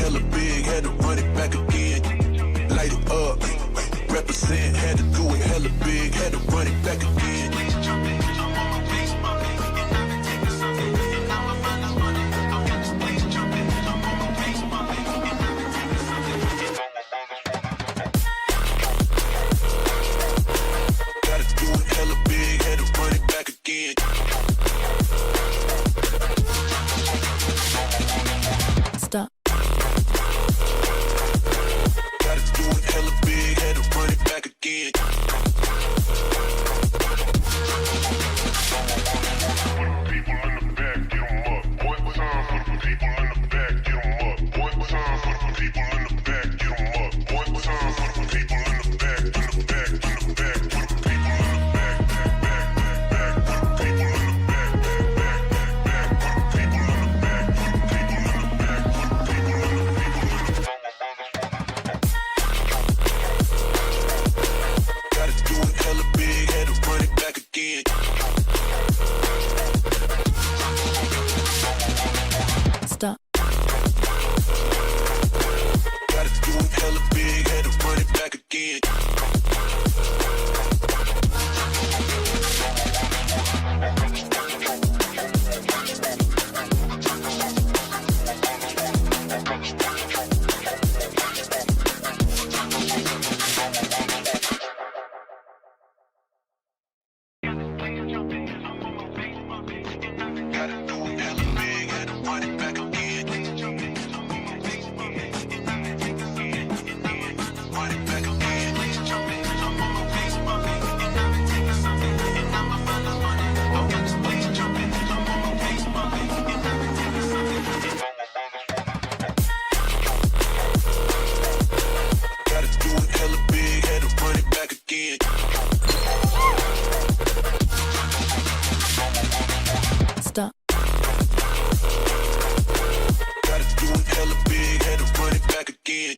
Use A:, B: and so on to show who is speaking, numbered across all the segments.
A: hella big, had to run it back again. Light it up, represent, had to do it hella big, had to run it back again. Gotta do it hella big, had to run it back again.
B: Stop.
A: Gotta do it hella big, had to run it back again.
C: People in the back, get 'em up. One time for the people in the back, get 'em up. One time for the people in the back, get 'em up. One time for the people in the back, in the back, in the back. For the people in the back, back. For the people in the back, back. For the people in the back, for the people in the back, for the people in the
A: Gotta do it hella big, had to run it back again.
B: Stop.
A: Gotta do it hella big, had to run it back again. Gotta do it hella big, had to run it back again. Run it back again. Gotta do it hella big, had to run it back again.
B: Stop.
A: Gotta do it hella big, had to run it back again.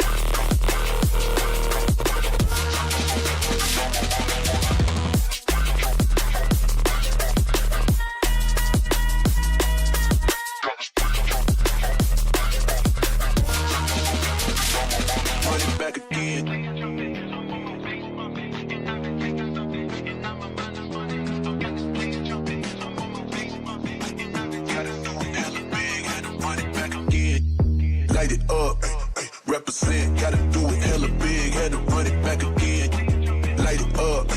A: Run it back again. Gotta do it hella big, had to run it back again. Light it up, represent, gotta do it hella big, had to run it back again. Light it up,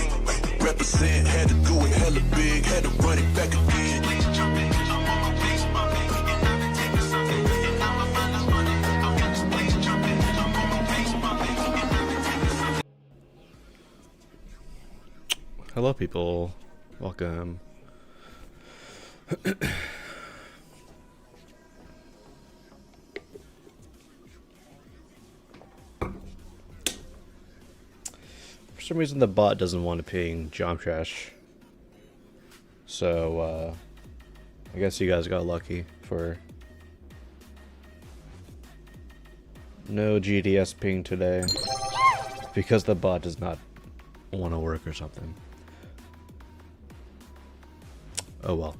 A: represent, had to do it hella big, had to run it back again.
D: Hello, people. Welcome. For some reason, the bot doesn't want to ping Jump Trash. So, I guess you guys got lucky for no GDS ping today because the bot does not want to work or something. Oh well.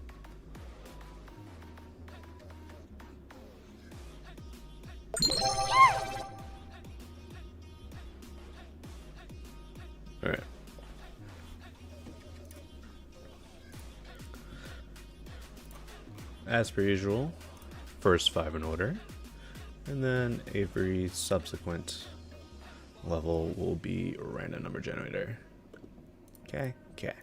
D: Alright. As per usual, first 5 in order, and then every subsequent level will be a random number generator. Okay? Okay.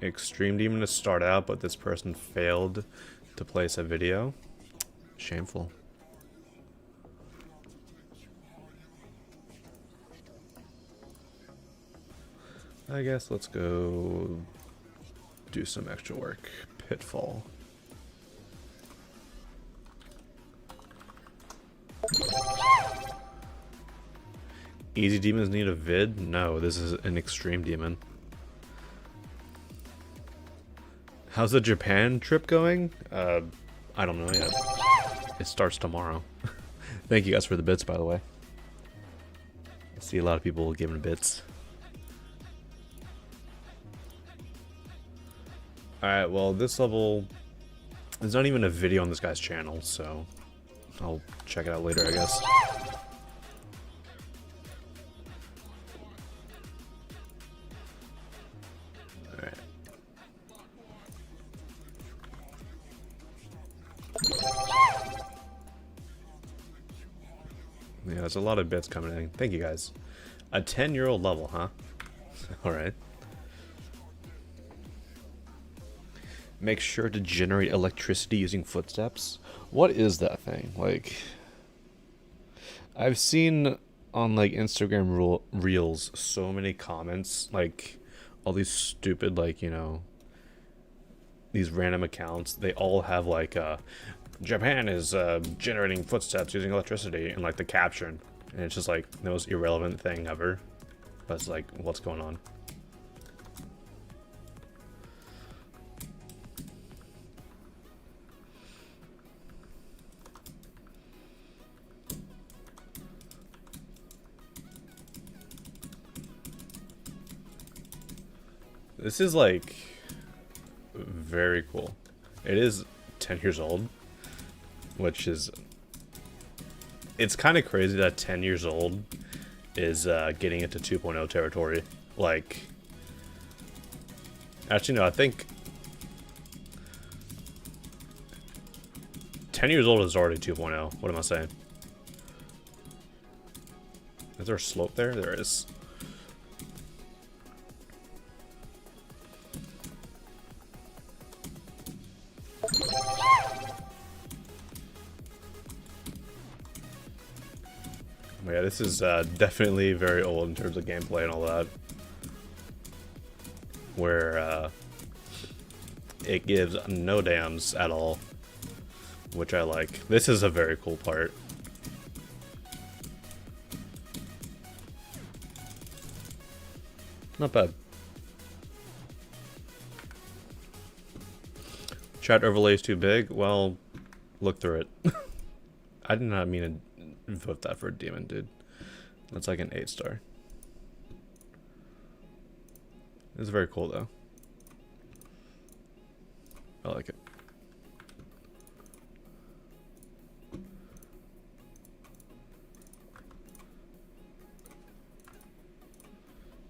D: Extreme Demon to start out, but this person failed to place a video. Shameful. I guess let's go do some extra work. Pitfall. Easy demons need a vid? No, this is an extreme demon. How's the Japan trip going? I don't know yet. It starts tomorrow. Thank you guys for the bits, by the way. See a lot of people giving bits. Alright, well, this level... There's not even a video on this guy's channel, so... I'll check it out later, I guess. Alright. Yeah, there's a lot of bits coming in. Thank you, guys. A 10-year-old level, huh? Alright. Make sure to generate electricity using footsteps. What is that thing? Like, I've seen on like Instagram reels so many comments, like all these stupid, like, you know, these random accounts. They all have like Japan is generating footsteps using electricity, and like the caption, and it's just like the most irrelevant thing ever. But it's like, what's going on? This is like very cool. It is 10 years old, which is, it's kind of crazy that 10 years old is getting into 2.0 territory. Like, actually no, I think 10 years old is already 2.0. What am I saying? Is there a slope there? There is. Yeah, this is definitely very old in terms of gameplay and all that. Where it gives no dams at all, which I like. This is a very cool part. Not bad. Chat overlay is too big? Well, look through it. I did not mean to vote that for a demon, dude. That's like an 8-star. It's very cool, though. I like it.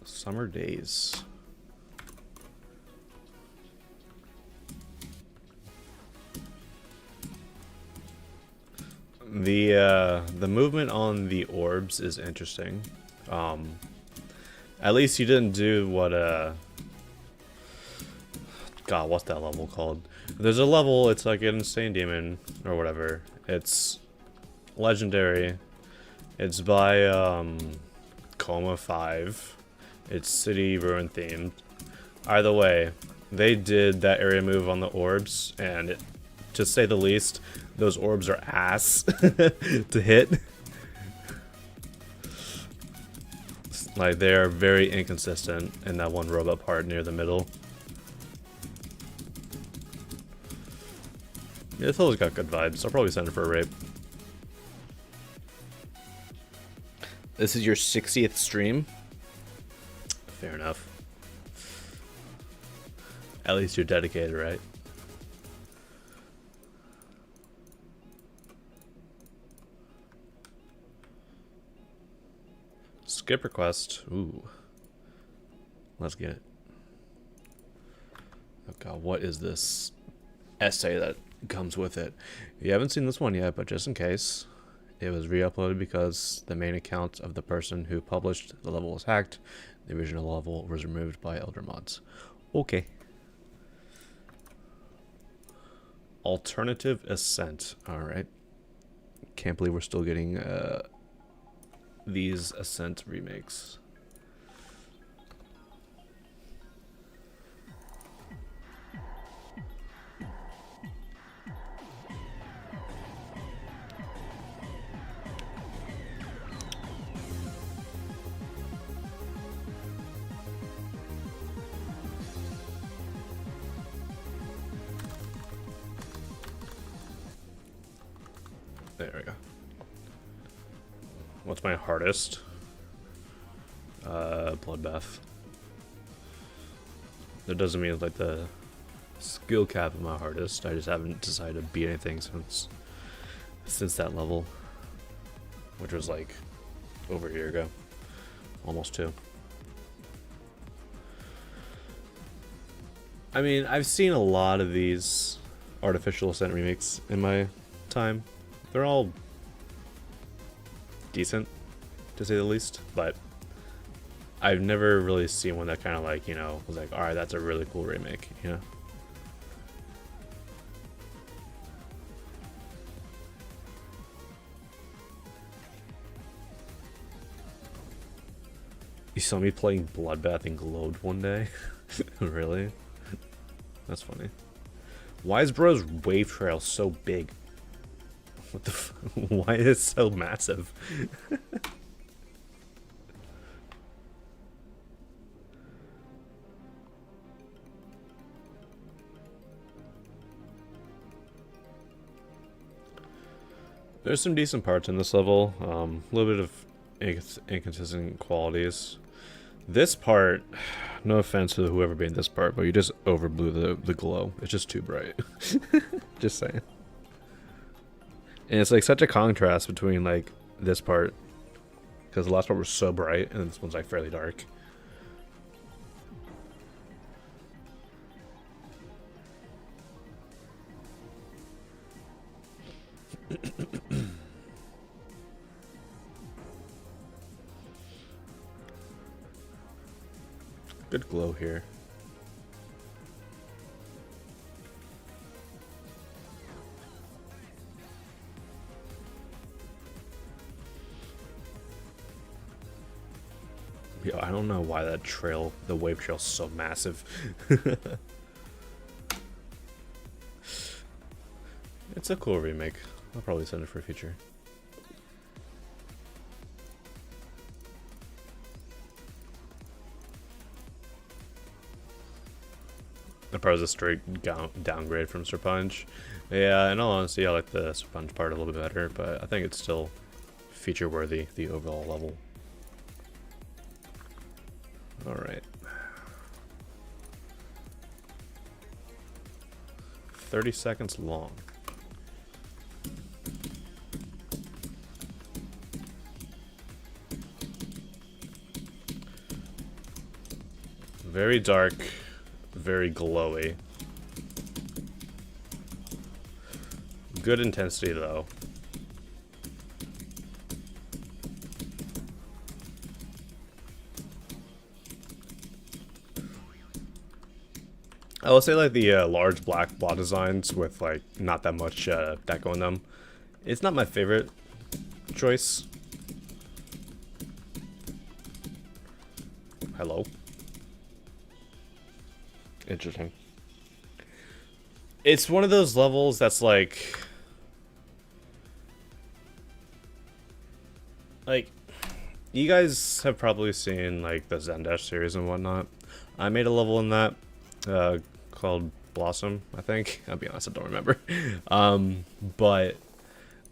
D: Summer days. The movement on the orbs is interesting. At least you didn't do what God, what's that level called? There's a level, it's like an insane demon or whatever. It's legendary. It's by Coma 5. It's city ruin themed. Either way, they did that area move on the orbs, and to say the least, those orbs are ass to hit. Like, they are very inconsistent in that one robot part near the middle. Yeah, this level's got good vibes. I'll probably send it for a rape. This is your 60th stream? Fair enough. At least you're dedicated, right? Skip request. Ooh. Let's get it. Oh god, what is this essay that comes with it? You haven't seen this one yet, but just in case, it was re-uploaded because the main account of the person who published the level was hacked. The original level was removed by Elder Mods. Okay. Alternative Ascent. Alright. Can't believe we're still getting these Ascent remakes. There we go. What's my hardest? Bloodbath. That doesn't mean like the skill cap of my hardest. I just haven't decided to beat anything since that level, which was like over a year ago, almost 2. I mean, I've seen a lot of these Artificial Ascent remakes in my time. They're all decent, to say the least, but I've never really seen one that kind of like, you know, was like, alright, that's a really cool remake, you know? You saw me playing Bloodbath and glowed one day? Really? That's funny. Why is Bro's wave trail so big? What the why is it so massive? There's some decent parts in this level. A little bit of inconsistent qualities. This part, no offense to whoever made this part, but you just overblew the glow. It's just too bright. Just saying. And it's like such a contrast between like this part, because the last part was so bright, and this one's like fairly dark. Good glow here. Yo, I don't know why that trail, the wave trail, is so massive. It's a cool remake. I'll probably send it for a feature. That part was a straight downgrade from Serpunch. Yeah, in all honesty, I like the Serpunch part a little bit better, but I think it's still feature worthy, the overall level. Alright. 30 seconds long. Very dark, very glowy. Good intensity though. I will say like the large black blot designs with like not that much deco in them. It's not my favorite choice. Hello. Interesting. It's one of those levels that's like you guys have probably seen like the Zendash series and whatnot. I made a level in that called Blossom, I think. I'll be honest, I don't remember. But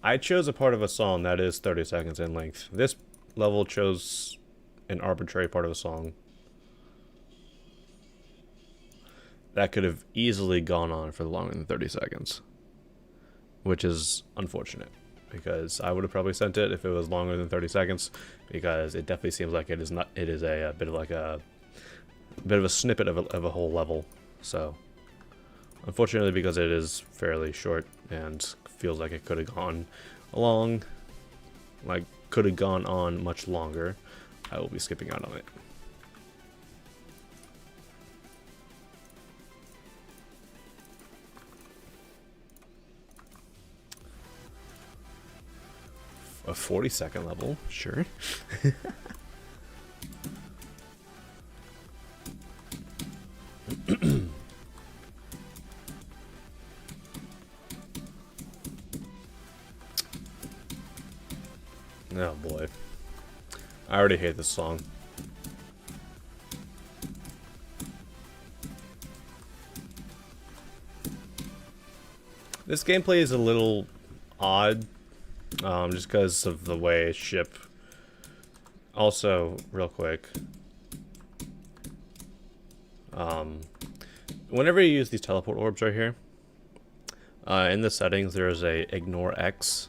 D: I chose a part of a song that is 30 seconds in length. This level chose an arbitrary part of a song that could have easily gone on for longer than 30 seconds, which is unfortunate because I would have probably sent it if it was longer than 30 seconds, because it definitely seems like it is not. It is a bit of like a snippet of a whole level. So unfortunately, because it is fairly short and feels like it could have gone along, like could have gone on much longer, I will be skipping out on it. A 40-second level, sure. Oh boy. I already hate this song. This gameplay is a little odd, just because of the way ship Also, real quick, whenever you use these teleport orbs right here, in the settings there is a ignore X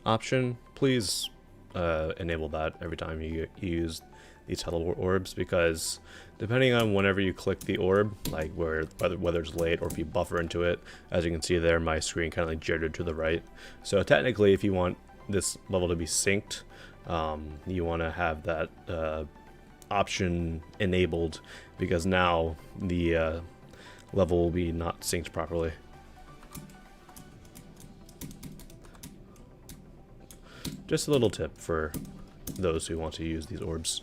D: option. Please enable that every time you use these teleport orbs, because depending on whenever you click the orb, like whether it's late or if you buffer into it, as you can see there, my screen kind of like jittered to the right. So technically, if you want this level to be synced, you want to have that option enabled, because now the level will be not synced properly. Just a little tip for those who want to use these orbs.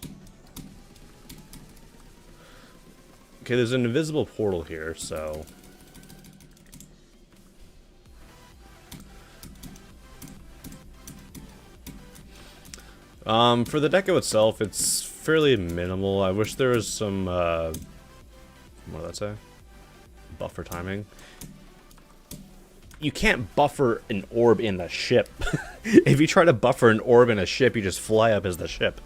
D: Okay, there's an invisible portal here, so... for the deco itself, it's fairly minimal. I wish there was some, what did that say? Buffer timing. You can't buffer an orb in the ship. If you try to buffer an orb in a ship, you just fly up as the ship.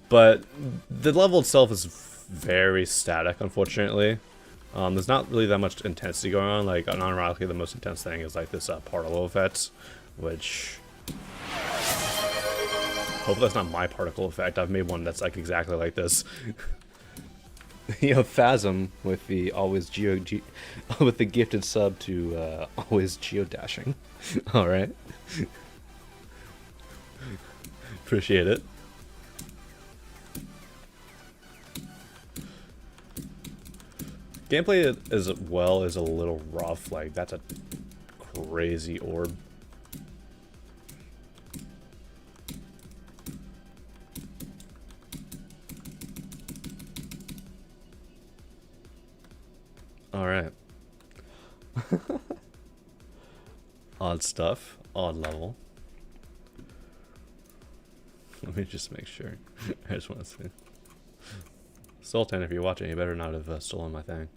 D: But the level itself is very static, unfortunately. There's not really that much intensity going on. Like, unironically, the most intense thing is like this particle effect, which... Hopefully that's not my particle effect. I've made one that's like exactly like this. You know, Phasm with the with the gifted sub to always geodashing. All right. Appreciate it. Gameplay as well is a little rough. Like, that's a crazy orb. All right. Odd stuff. Odd level. Let me just make sure. I just want to see. Sultan, if you're watching, you better not have stolen my thing.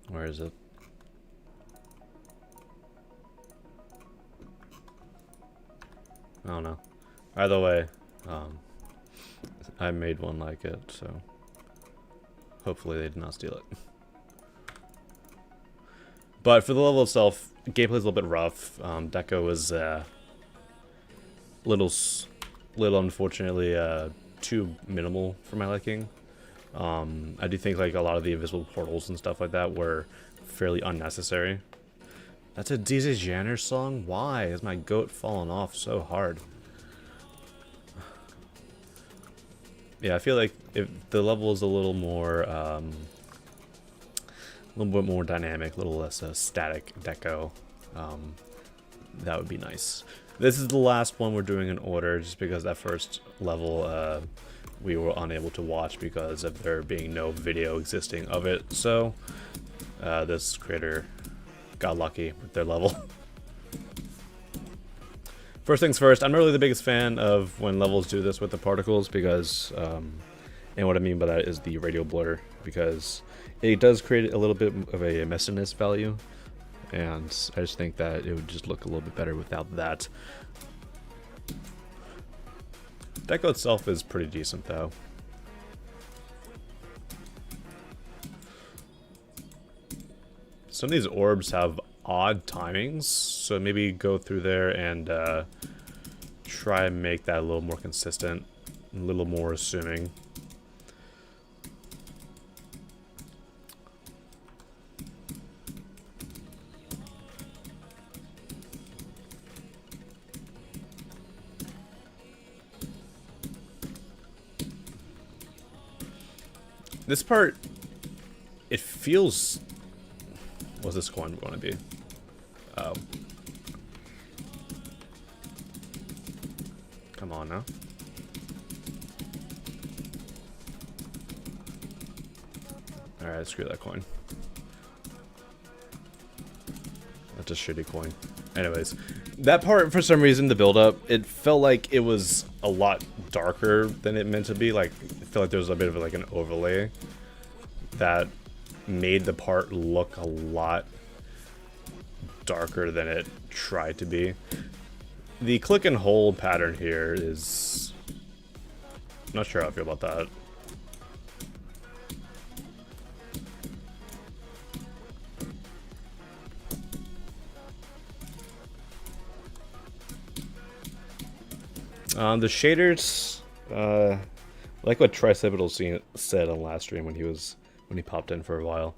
D: Where is it? I don't know. Either way, I made one like it, so hopefully they did not steal it. But for the level itself, gameplay's a little bit rough. Deco was little unfortunately too minimal for my liking. I do think like a lot of the invisible portals and stuff like that were fairly unnecessary. That's a DJ Janner song? Why is my goat falling off so hard? Yeah, I feel like if the level is a little more, a little bit more dynamic, a little less static deco, that would be nice. This is the last one we're doing in order, just because that first level we were unable to watch because of there being no video existing of it. So this creator got lucky with their level. First things first, I'm not really the biggest fan of when levels do this with the particles, because, and what I mean by that is the radial blur, because it does create a little bit of a messiness value, and I just think that it would just look a little bit better without that. Deco itself is pretty decent though. Some of these orbs have odd timings, so maybe go through there and try and make that a little more consistent, a little more assuming. This part, it feels... What's this coin going to be? Oh. Come on now. Alright, screw that coin. That's a shitty coin. Anyways, that part, for some reason, the build-up, it felt like it was a lot darker than it meant to be. Like, I feel like there was a bit of like an overlay that made the part look a lot darker than it tried to be. The click and hold pattern here is... I'm not sure how I feel about that. The shaders, like what Tricepital said on last stream when he popped in for a while.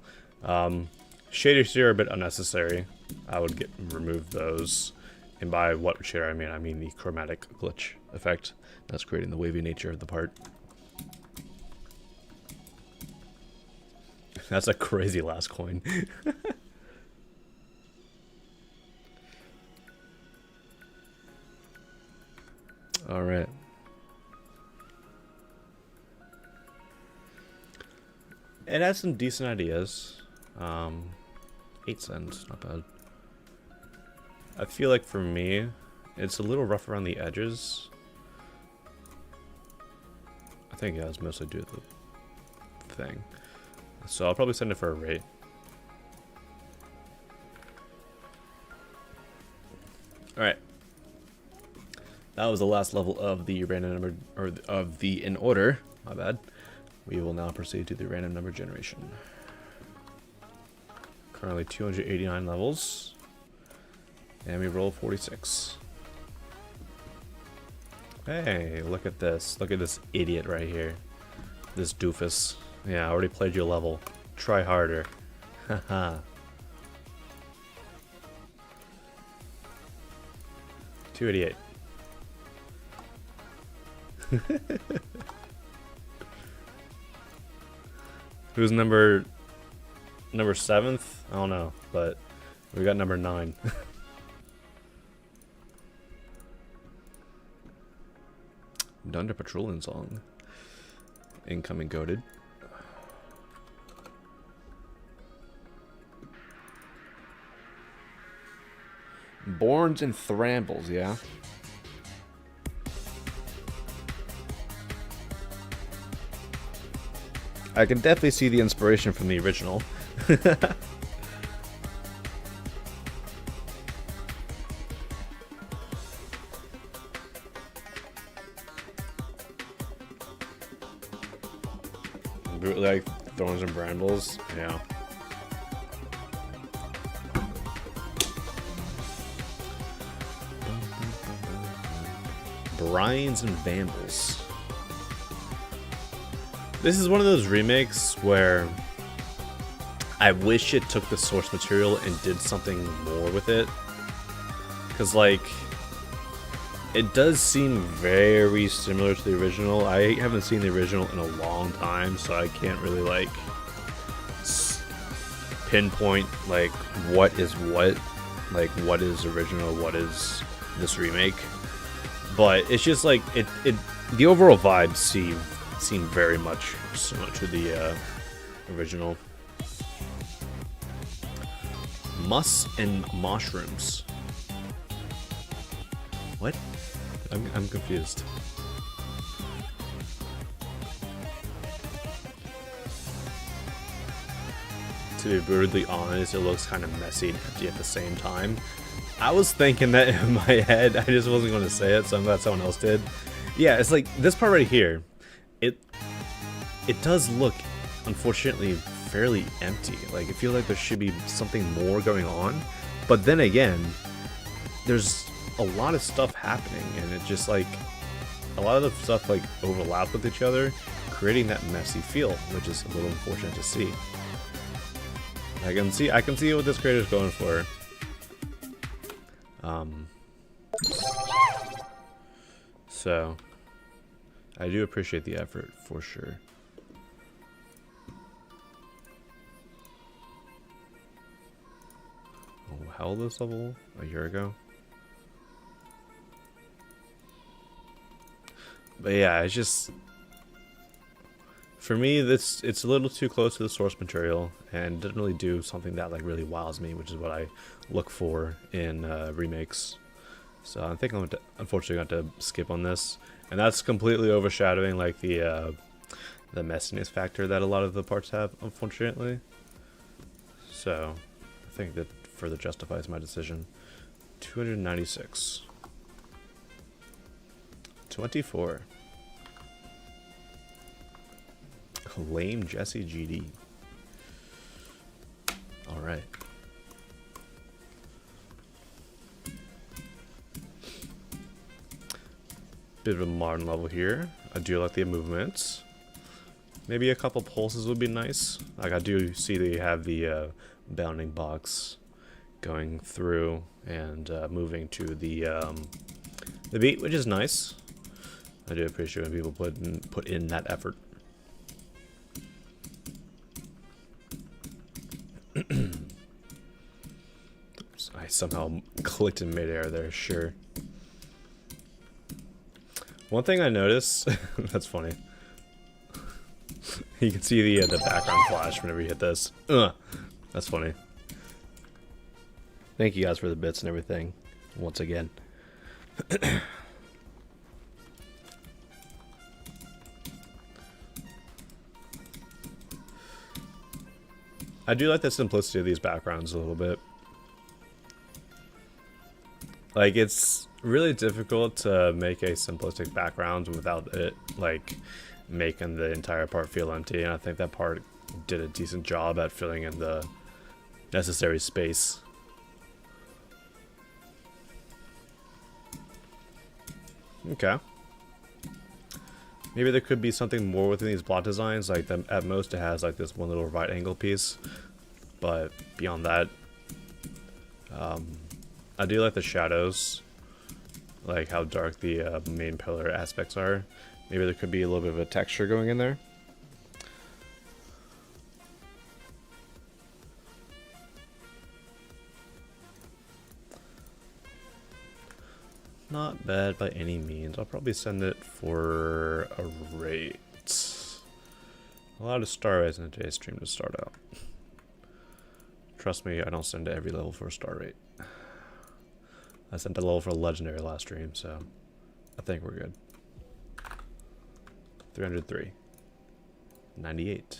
D: Shaders here are a bit unnecessary. I would remove those. And by what shader I mean the chromatic glitch effect that's creating the wavy nature of the part. That's a crazy last coin. All right. It has some decent ideas. 8 cents, not bad. I feel like for me, it's a little rough around the edges. I think it has mostly to do with the thing. So I'll probably send it for a rate. Alright. That was the last level of the random number, or of the in order. My bad. We will now proceed to the random number generation. Currently 289 levels. And we roll 46. Hey, look at this. Look at this idiot right here. This doofus. Yeah, I already played your level. Try harder. Haha. 288. Who's number 7th? I don't know, but we got number 9. Dunder Patrolling song. Incoming goaded. Borns and Thrambles, yeah. I can definitely see the inspiration from the original. Like Thorns and Brambles, yeah. Brines and Vandals. This is one of those remakes where I wish it took the source material and did something more with it. Because, like, it does seem very similar to the original. I haven't seen the original in a long time, so I can't really, like, pinpoint, like, what is what. Like, what is original, what is this remake. But it's just, like, the overall vibes seem very much similar to the original. Muss and mushrooms. What? I'm confused. To be brutally honest, it looks kind of messy and empty at the same time. I was thinking that in my head, I just wasn't going to say it, so I'm glad someone else did. Yeah, it's like this part right here. It does look, unfortunately, fairly empty. Like, I feel like there should be something more going on. But then again, there's a lot of stuff happening, and it just, like, a lot of the stuff, like, overlap with each other, creating that messy feel, which is a little unfortunate to see. I can see what this creator's going for. So I do appreciate the effort for sure. Oh, how old is this level? A year ago? But yeah, it's just, for me, it's a little too close to the source material and doesn't really do something that like really wows me, which is what I look for in remakes. So I think I'm unfortunately going to skip on this, and that's completely overshadowing like the messiness factor that a lot of the parts have, unfortunately. So I think that further justifies my decision. 296. 24. Lame Jesse GD. Alright. Bit of a modern level here. I do like the movements. Maybe a couple pulses would be nice. Like I do see they have the bounding box going through and moving to the beat, which is nice. I do appreciate when people put in that effort. Oops, I somehow clicked in midair there, sure. One thing I noticed, that's funny. You can see the background flash whenever you hit this. Ugh, that's funny. Thank you guys for the bits and everything, once again. I do like the simplicity of these backgrounds a little bit. Like, it's really difficult to make a simplistic background without it, like, making the entire part feel empty, and I think that part did a decent job at filling in the necessary space. Okay. Maybe there could be something more within these block designs, like at most it has like this one little right angle piece, but beyond that, I do like the shadows, like how dark the main pillar aspects are. Maybe there could be a little bit of a texture going in there. Not bad by any means. I'll probably send it for a rate. A lot of star rates in today's stream to start out. Trust me, I don't send to every level for a star rate. I sent a level for a legendary last stream, so I think we're good. 303. 98.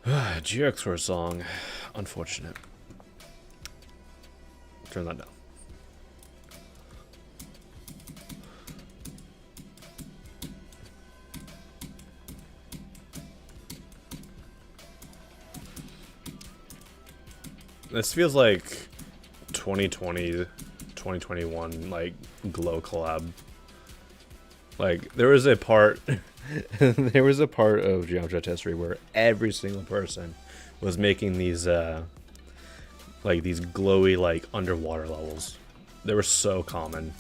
D: GX for a song. Unfortunate. Turn that down. This feels like 2020, 2021, like, Glow collab. Like, there was a part... there was a part of Geometry History where every single person was making these, like, these glowy, like, underwater levels. They were so common.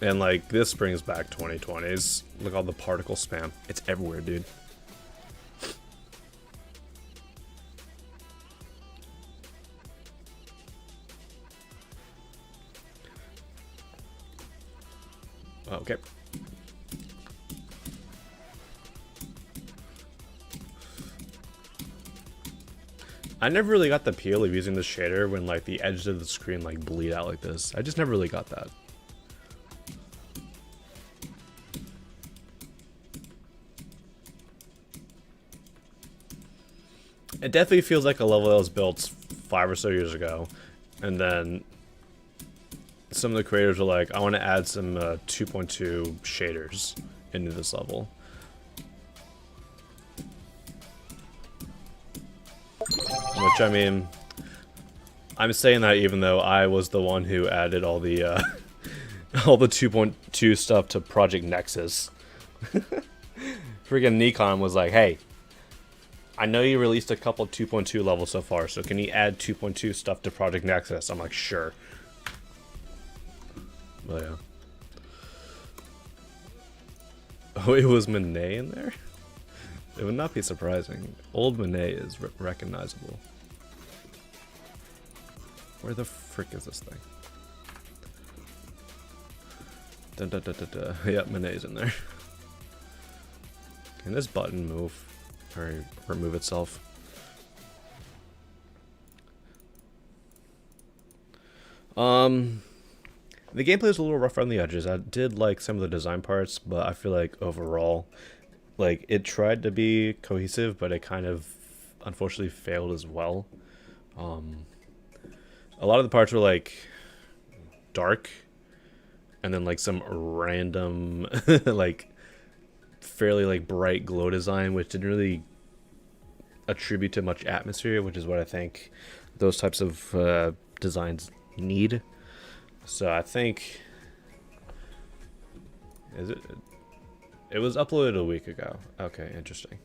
D: And, like, this brings back 2020s. Look at all the particle spam. It's everywhere, dude. Okay. I never really got the appeal of using the shader when, like, the edges of the screen, like, bleed out like this. I just never really got that. It definitely feels like a level that was built 5 or so years ago, and then some of the creators were like, I want to add some 2.2 shaders into this level. Which, I mean, I'm saying that even though I was the one who added all the all the 2.2 stuff to Project Nexus. Freaking Nikon was like, hey, I know you released a couple 2.2 levels so far, so can you add 2.2 stuff to Project Nexus? I'm like, sure. But yeah. Oh, it was Monet in there? It would not be surprising. Old Monet is recognizable. Where the frick is this thing? Dun, dun, dun, dun, dun. Yep, Monet's in there. Can this button move? or remove itself. The gameplay is a little rough on the edges. I did like some of the design parts, but I feel like overall, like, it tried to be cohesive, but it kind of unfortunately failed as well. A lot of the parts were like dark, and then like some random like fairly like bright glow design, which didn't really attribute to much atmosphere, which is what I think those types of designs need. So I think it was uploaded a week ago. Okay, interesting.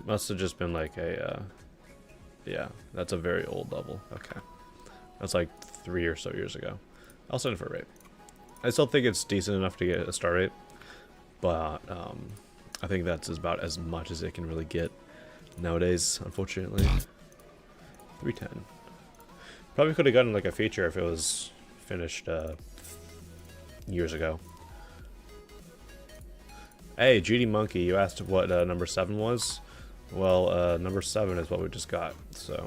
D: Must have just been like a yeah, that's a very old level. Okay, that's like 3 or so years ago. I'll send it for a rate. I still think it's decent enough to get a star rate, but I think that's about as much as it can really get nowadays, unfortunately. 310. Probably could have gotten like a feature if it was finished years ago. Hey, GD Monkey, you asked what number 7 was? Well, number 7 is what we just got, so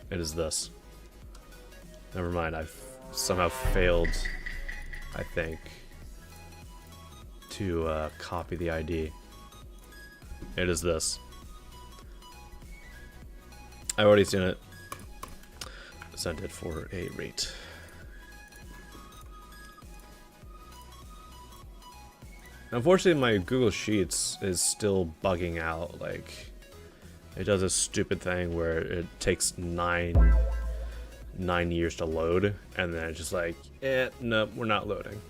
D: it is this. Never mind, I've somehow failed, I think, to copy the ID. It is this. I've already seen it. Sent it for a rate. Unfortunately, my Google Sheets is still bugging out. Like, it does a stupid thing where it takes nine years to load, and then it's just like, no, we're not loading.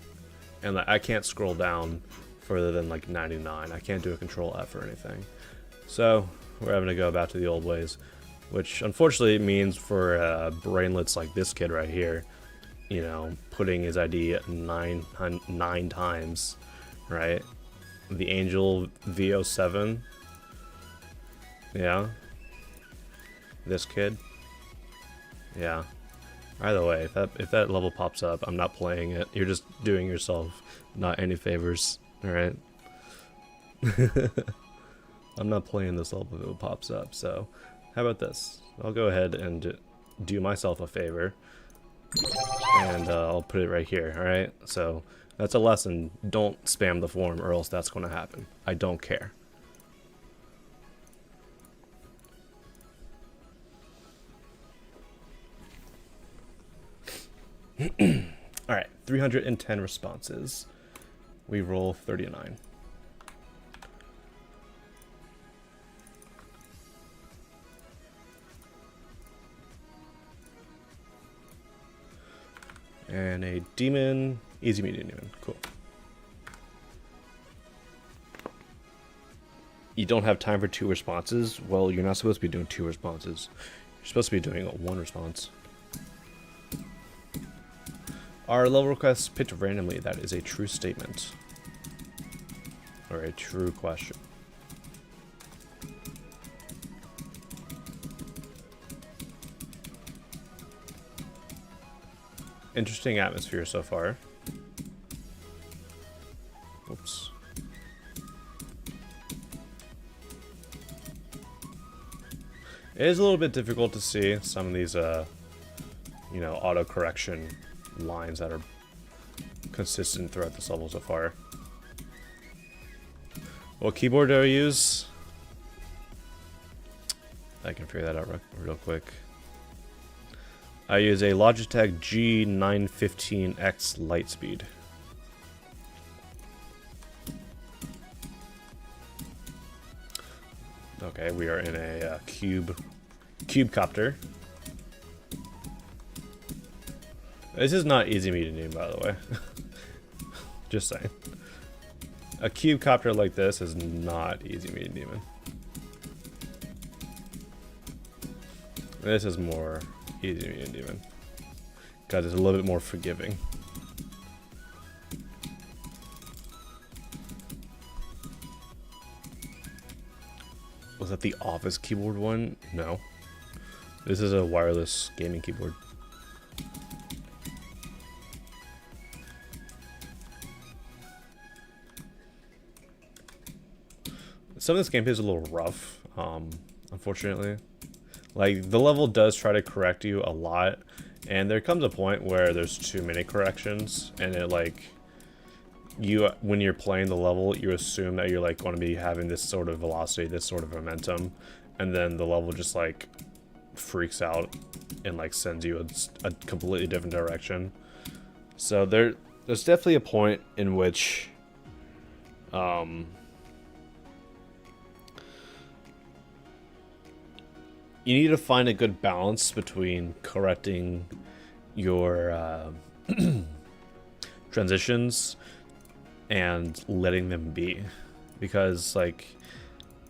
D: And like, I can't scroll down further than like 99. I can't do a Control F or anything. So we're having to go back to the old ways, which unfortunately means for brainlets like this kid right here, you know, putting his ID nine times. Right, the Angel VO7. Yeah, this kid. Yeah. Either way, if that level pops up, I'm not playing it. You're just doing yourself not any favors. All right. I'm not playing this level if it pops up. So, how about this? I'll go ahead and do myself a favor, and I'll put it right here. All right. So. That's a lesson. Don't spam the form or else that's going to happen. I don't care. Alright, 310 responses. We roll 39. And a demon. Easy, medium, demon. Cool. You don't have time for 2 responses? Well, you're not supposed to be doing 2 responses. You're supposed to be doing 1 response. Are level requests picked randomly? That is a true statement. Or a true question. Interesting atmosphere so far. Oops. It is a little bit difficult to see some of these, you know, auto correction lines that are consistent throughout this level so far. What keyboard do I use? I can figure that out real quick. I use a Logitech G915X Lightspeed. Okay, we are in a cube copter. This is not easy medium, by the way. Just saying. A cube copter like this is not easy medium. This is more easy medium demon, because it's a little bit more forgiving. Was that the office keyboard one? No. This is a wireless gaming keyboard. some of this gameplay is a little rough, unfortunately. Like, the level does try to correct you a lot, and there comes a point where there's too many corrections, and it, like, when you're playing the level, you assume that you're, like, going to be having this sort of velocity, this sort of momentum, and then the level just, like, freaks out and, like, sends you a completely different direction. So there's definitely a point in which, you need to find a good balance between correcting your transitions and letting them be, because like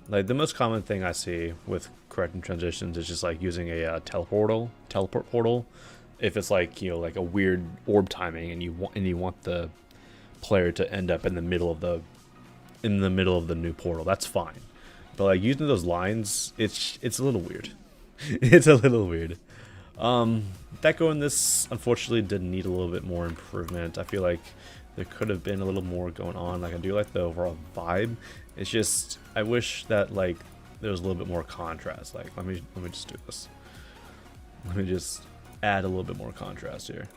D: the most common thing I see with correcting transitions is just like using a teleport portal. If it's like, you know, like a weird orb timing, and you want the player to end up in the middle of the new portal, that's fine. But like using those lines, it's a little weird. It's a little weird. Deco in this unfortunately did need a little bit more improvement. I feel like there could have been a little more going on. Like, I do like the overall vibe. It's just, I wish that like there was a little bit more contrast. Like, let me just do this. Let me just add a little bit more contrast here.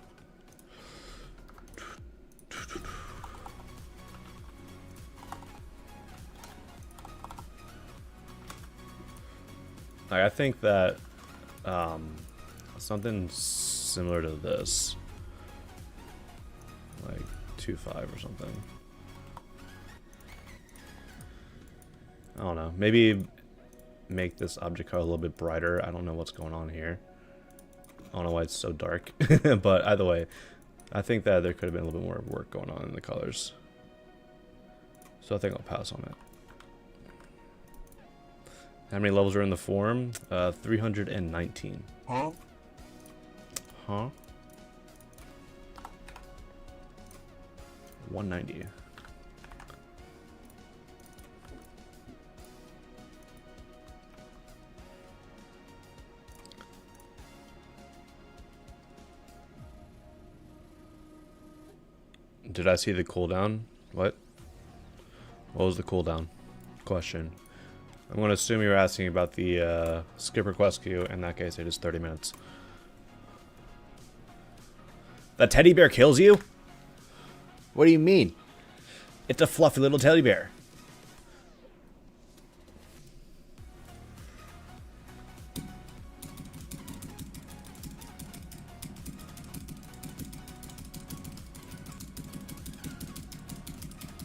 D: Like, I think that something similar to this, like 2.5 or something. I don't know. Maybe make this object color a little bit brighter. I don't know what's going on here. I don't know why it's so dark. But either way, I think that there could have been a little bit more work going on in the colors. So I think I'll pass on it. How many levels are in the forum? 319.
A: Huh?
D: Huh? 190. Did I see the cooldown? What? What was the cooldown? Question. I'm going to assume you're asking about the skip request queue. In that case, it is 30 minutes. The teddy bear kills you? What do you mean? It's a fluffy little teddy bear.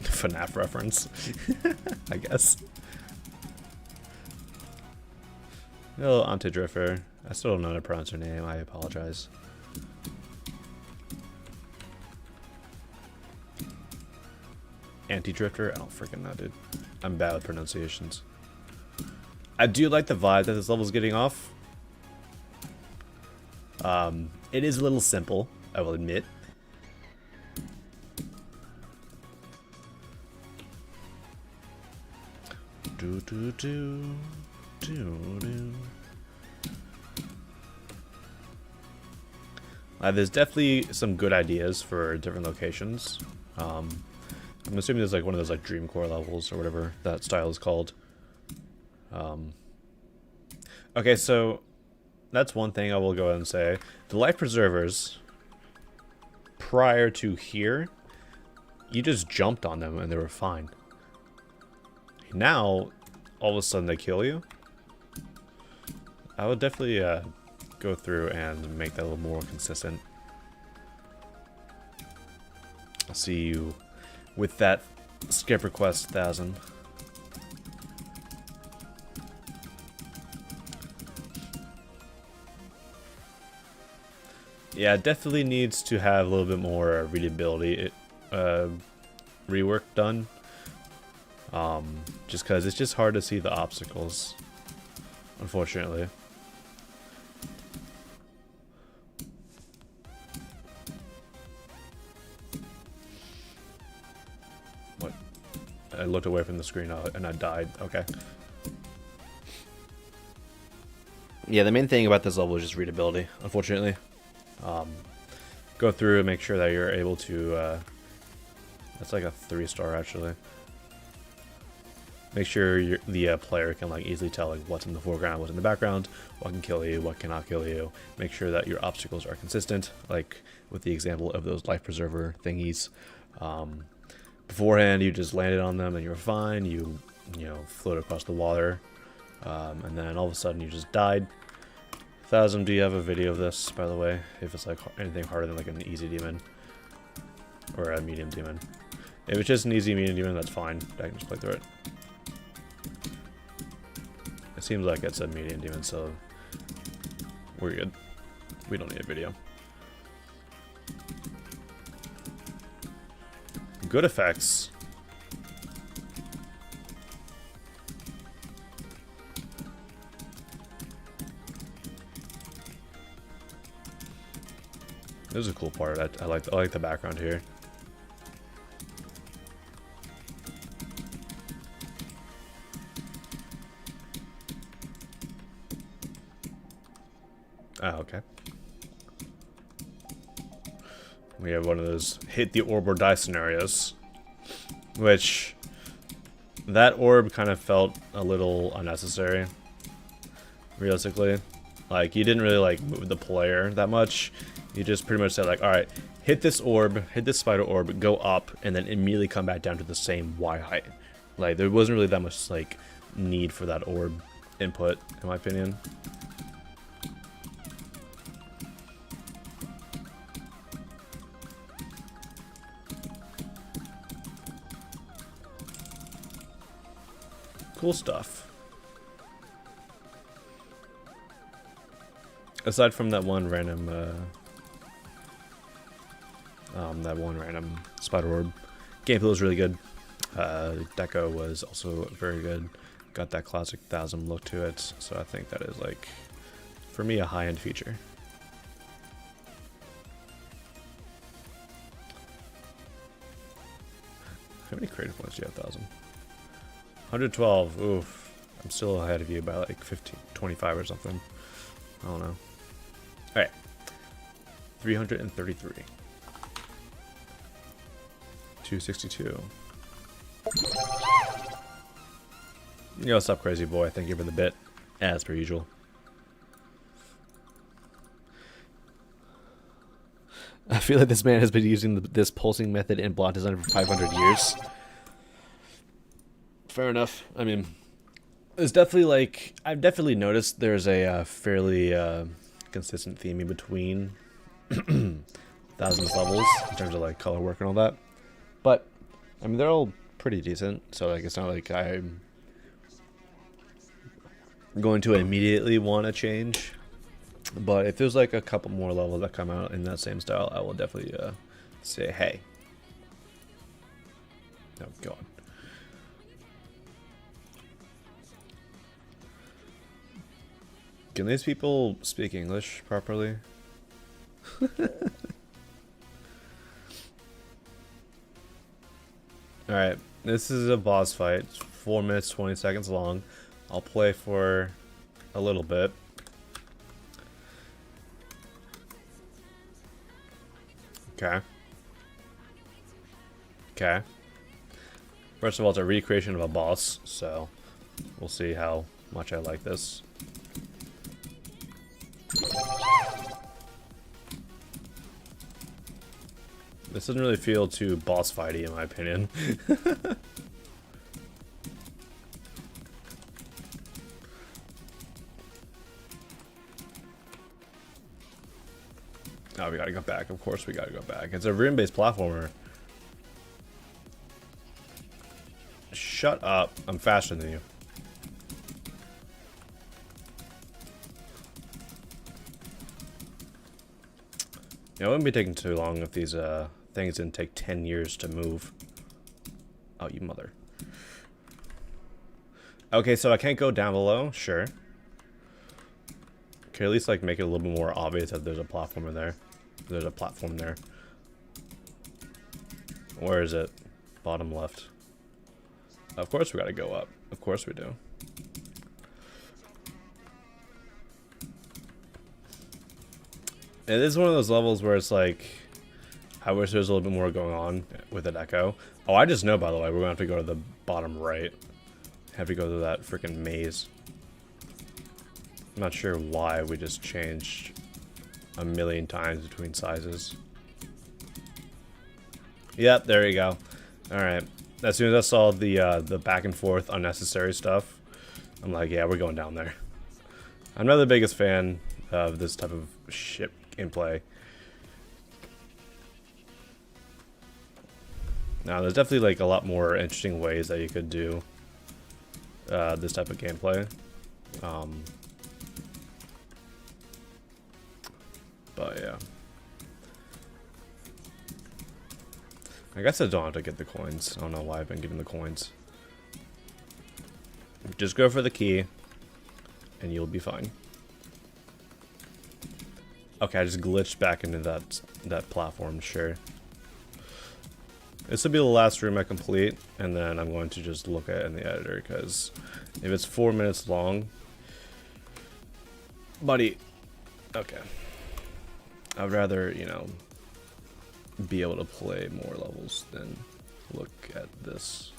D: FNAF reference, I guess. Hello, Antidrifter. I still don't know how to pronounce her name. I apologize. Anti-Drifter? I don't freaking know, dude. I'm bad with pronunciations. I do like the vibe that this level's getting off. It is a little simple, I will admit. There's definitely some good ideas for different locations. I'm assuming there's like one of those like Dreamcore levels or whatever that style is called. Okay, so that's one thing I will go ahead and say. The life preservers, prior to here, you just jumped on them and they were fine. Now, all of a sudden they kill you. I would definitely go through and make that a little more consistent. I'll see you with that skip request 1000. Yeah, it definitely needs to have a little bit more readability rework done. Just because it's just hard to see the obstacles, unfortunately. What? I looked away from the screen and I died. Okay. Yeah, the main thing about this level is just readability, unfortunately. Go through and make sure that you're able to... that's like a 3-star, actually. Make sure the player can like easily tell like what's in the foreground, what's in the background, what can kill you, what cannot kill you. Make sure that your obstacles are consistent, like with the example of those life preserver thingies. Beforehand, you just landed on them and you're fine. You know, float across the water, and then all of a sudden you just died. Phasm, do you have a video of this, by the way? If it's like anything harder than like an easy demon or a medium demon. If it's just an easy medium demon, that's fine. I can just play through it. It seems like it's a medium demon, so we're good. We don't need a video. Good effects. This is a cool part. I like the background here. Ah, okay. We have one of those hit the orb or die scenarios, which that orb kind of felt a little unnecessary, realistically. Like, you didn't really like move the player that much. You just pretty much said like, all right, hit this orb, hit this spider orb, go up, and then immediately come back down to the same Y height. Like, there wasn't really that much like need for that orb input, in my opinion. Cool stuff. Aside from that one random spider orb, gameplay was really good. Deco was also very good. Got that classic Phasm look to it, so I think that is like, for me, a high-end feature. How many creative points do you have, Phasm? 112. Oof. I'm still ahead of you by like 15, 25 or something. I don't know. Alright. 333. 262. Yo, what's up, crazy boy? Thank you for the bit, as per usual. I feel like this man has been using this pulsing method in block design for 500 years. Fair enough. I mean, it's definitely like, I've definitely noticed there's a fairly consistent theme in between Phasm's levels in terms of like color work and all that. But I mean, they're all pretty decent, so like it's not like I'm going to immediately want to change. But if there's like a couple more levels that come out in that same style, I will definitely say hey. Oh god. Can these people speak English properly? Alright, this is a boss fight. It's 4 minutes, 20 seconds long. I'll play for a little bit. Okay. Okay. First of all, it's a recreation of a boss, so we'll see how much I like this. This doesn't really feel too boss fighty in my opinion. Oh, we gotta go back. Of course we gotta go back. It's a room-based platformer. Shut up. I'm faster than you. It wouldn't be taking too long if these things didn't take 10 years to move. Oh, you mother. Okay, so I can't go down below? Sure. Okay, at least like make it a little bit more obvious that there's a platform in there. There's a platform there. Where is it? Bottom left. Of course we gotta go up. Of course we do. It is one of those levels where it's like, I wish there was a little bit more going on with the Deco. Oh, I just know, by the way, we're gonna have to go to the bottom right. have to go through that freaking maze. I'm not sure why we just changed a million times between sizes. Yep, there you go. Alright. As soon as I saw the back and forth unnecessary stuff, I'm like, yeah, we're going down there. I'm not the biggest fan of this type of ship gameplay. Now, there's definitely like a lot more interesting ways that you could do this type of gameplay. But yeah. I guess I don't have to get the coins. I don't know why I've been getting the coins. Just go for the key, and you'll be fine. Okay, I just glitched back into that platform, sure. This will be the last room I complete, and then I'm going to just look at it in the editor, because if it's 4 minutes long... Buddy. Okay. I'd rather, you know, be able to play more levels than look at this.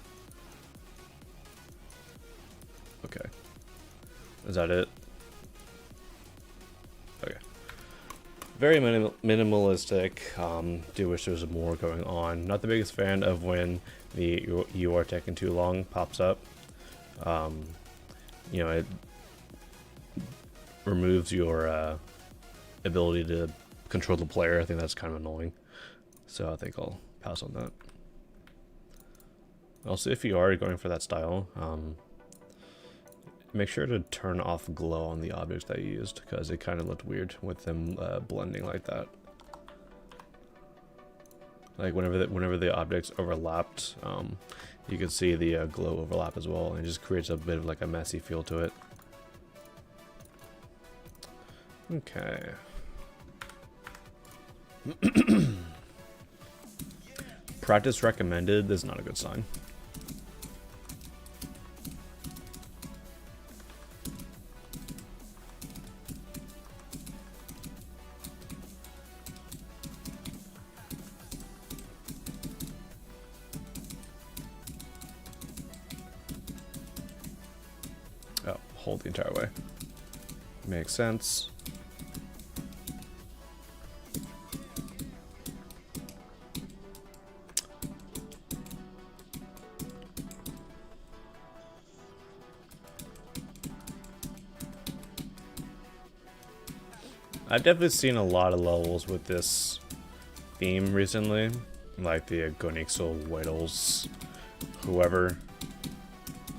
D: Okay. Is that it? Okay. Very minimalistic. Do wish there was more going on. Not the biggest fan of when the "you are taking too long" pops up. You know, it removes your ability to control the player. I think that's kind of annoying. So I think I'll pass on that. Also, if you are going for that style, make sure to turn off glow on the objects that you used, because it kind of looked weird with them blending like that. Like whenever the objects overlapped, you could see the glow overlap as well, and it just creates a bit of like a messy feel to it. Okay. Practice recommended is not a good sign. Oh, hold the entire way. Makes sense. I've definitely seen a lot of levels with this theme recently, like the Gonixel Whittles, whoever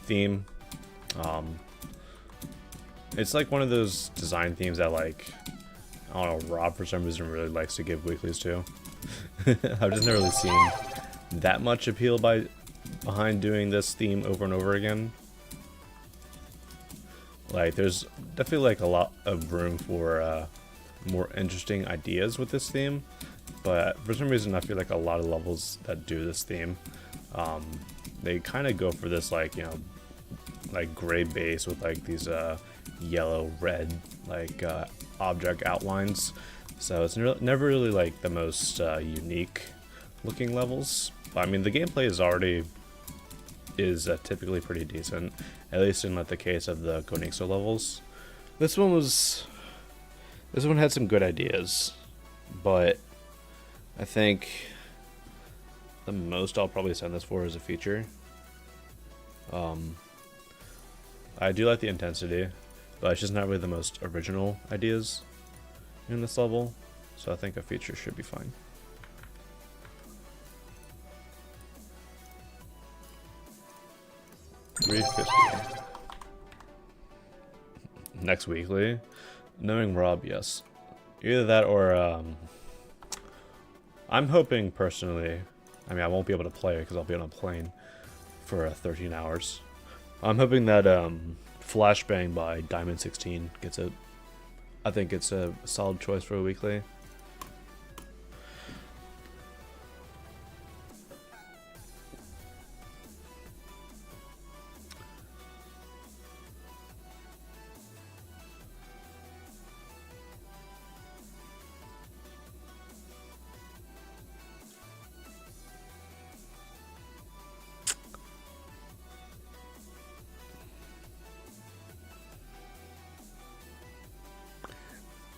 D: theme. It's like one of those design themes that, like, I don't know, Rob for some reason really likes to give weeklies to. I've just never really seen that much appeal behind doing this theme over and over again. Like, there's definitely like a lot of room for more interesting ideas with this theme, but for some reason I feel like a lot of levels that do this theme, they kind of go for this, like, you know, like gray base with like these yellow red like object outlines, so it's never really like the most unique looking levels. But I mean, the gameplay is typically pretty decent, at least in like the case of the Gonixo levels. This one had some good ideas, but I think the most I'll probably send this for is a feature. I do like the intensity, but it's just not really the most original ideas in this level, so I think a feature should be fine. $350. Next weekly? Knowing Rob, yes. Either that or, I'm hoping personally, I mean, I won't be able to play it because I'll be on a plane for 13 hours. I'm hoping that Flashbang by Diamond 16 gets it. I think it's a solid choice for a weekly.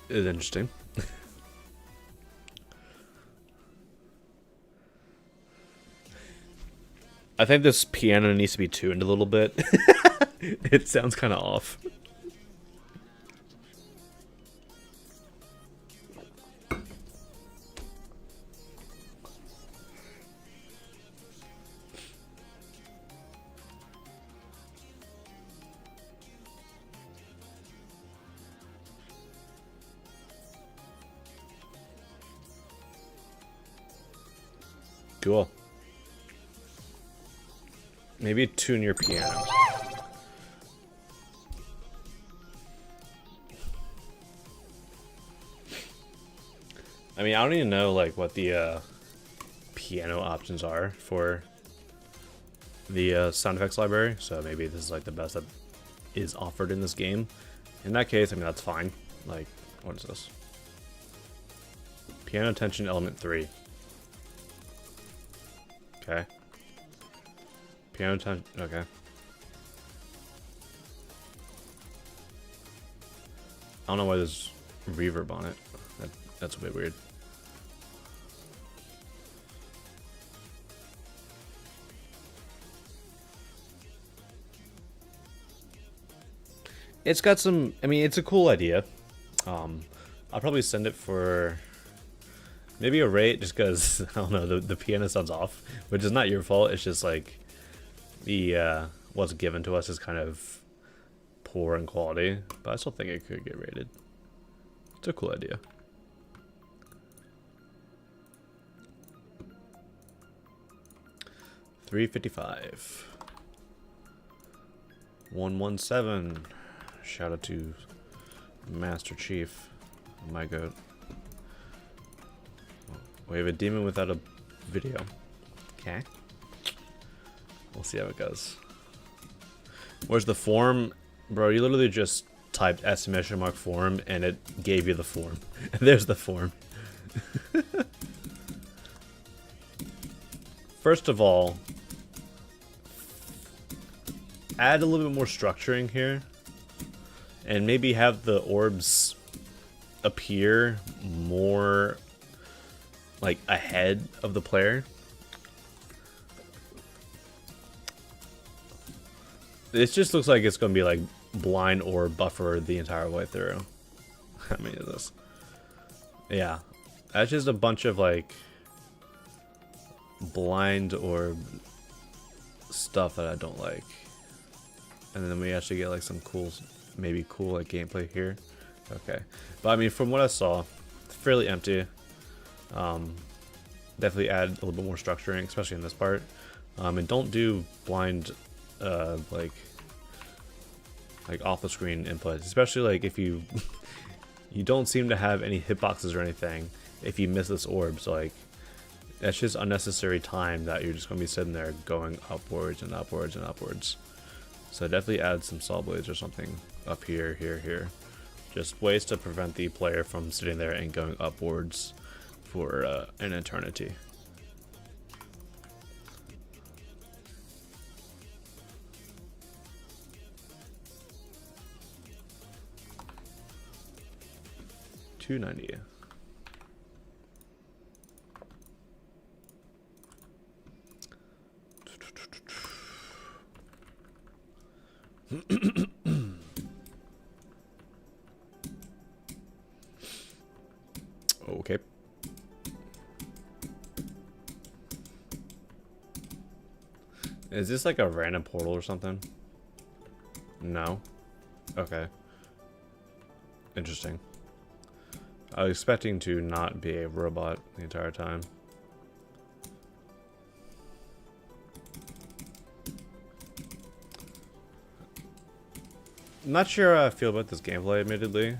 D: is interesting. I think this piano needs to be tuned a little bit. It sounds kind of off. Cool. Maybe tune your piano. I mean, I don't even know like what the piano options are for the sound effects library, so maybe this is like the best that is offered in this game. In that case, I mean, that's fine. Like, what is this? Piano tension element 3. Okay. Piano tension, okay. I don't know why there's reverb on it. That's a bit weird. It's got some, I mean, it's a cool idea. I'll probably send it for maybe a rate just because, I don't know, the piano sounds off, which is not your fault. It's just like the, what's given to us is kind of poor in quality, but I still think it could get rated. It's a cool idea. $3.55. 117. Shout out to Master Chief, my goat. We have a demon without a video. Okay. We'll see how it goes. Where's the form? Bro, you literally just typed ! form and it gave you the form. There's the form. First of all, add a little bit more structuring here. And maybe have the orbs appear more like ahead of the player. This just looks like it's going to be like blind orb buffer the entire way through. How many is this? Yeah. That's just a bunch of like blind orb stuff that I don't like. And then we actually get like some cool, maybe cool like gameplay here. Okay, but I mean, from what I saw, fairly empty. Definitely add a little bit more structuring, especially in this part. And don't do blind like off the screen input, especially like if you you don't seem to have any hitboxes or anything if you miss this orb. So like that's just unnecessary time that you're just gonna be sitting there going upwards and upwards and upwards. So definitely add some saw blades or something up here, here. Just ways to prevent the player from sitting there and going upwards for an eternity. $2.90. Okay. Is this like a random portal or something? No. Okay. Interesting. I was expecting to not be a robot the entire time. I'm not sure how I feel about this gameplay, admittedly.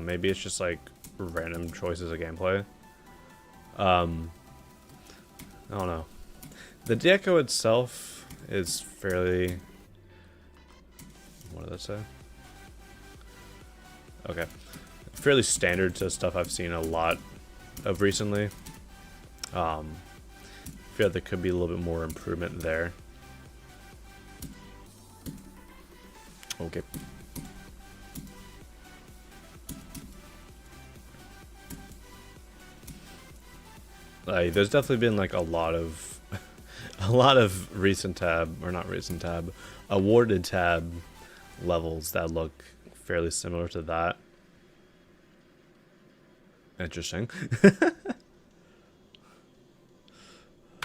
D: Maybe it's just like random choices of gameplay. I don't know. The deco itself is fairly... What did that say? Okay. Fairly standard to stuff I've seen a lot of recently. I feel like there could be a little bit more improvement there. Okay. Like, there's definitely been like a lot of a lot of recent tab, or not recent tab, awarded tab levels that look fairly similar to that. Interesting.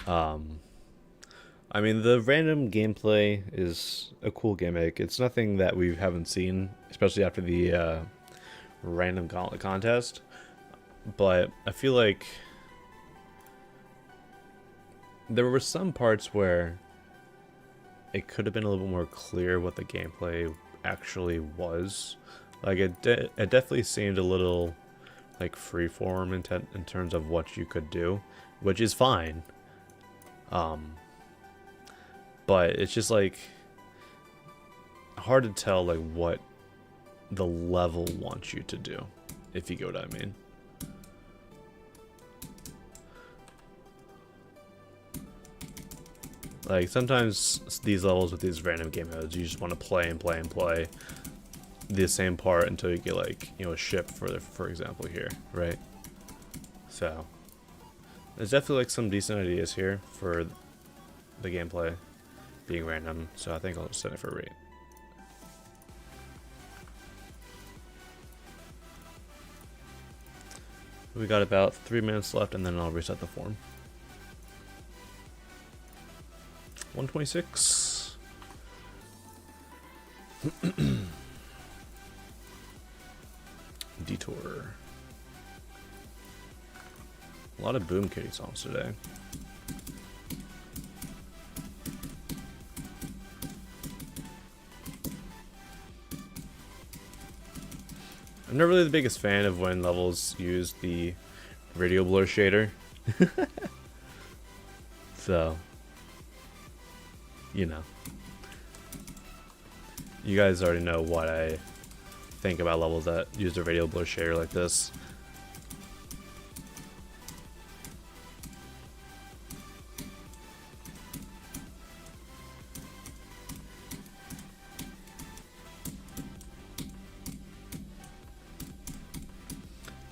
D: I mean, the random gameplay is a cool gimmick. It's nothing that we haven't seen, especially after the random gauntlet contest. But I feel like there were some parts where it could have been a little bit more clear what the gameplay actually was. Like, it definitely seemed a little like freeform in terms of what you could do, which is fine. But it's just like hard to tell like what the level wants you to do, if you get what I mean. Like, sometimes these levels with these random game modes, you just want to play and play and play the same part until you get, like, you know, a ship, for example here, right? So there's definitely like some decent ideas here for the gameplay being random, so I think I'll just set it for rate. We got about 3 minutes left, and then I'll reset the form. 126. Detour. A lot of Boom Kitty songs today. I'm not really the biggest fan of when levels use the radio blur shader. So, you know. You guys already know what I think about levels that use the radio blur shader like this.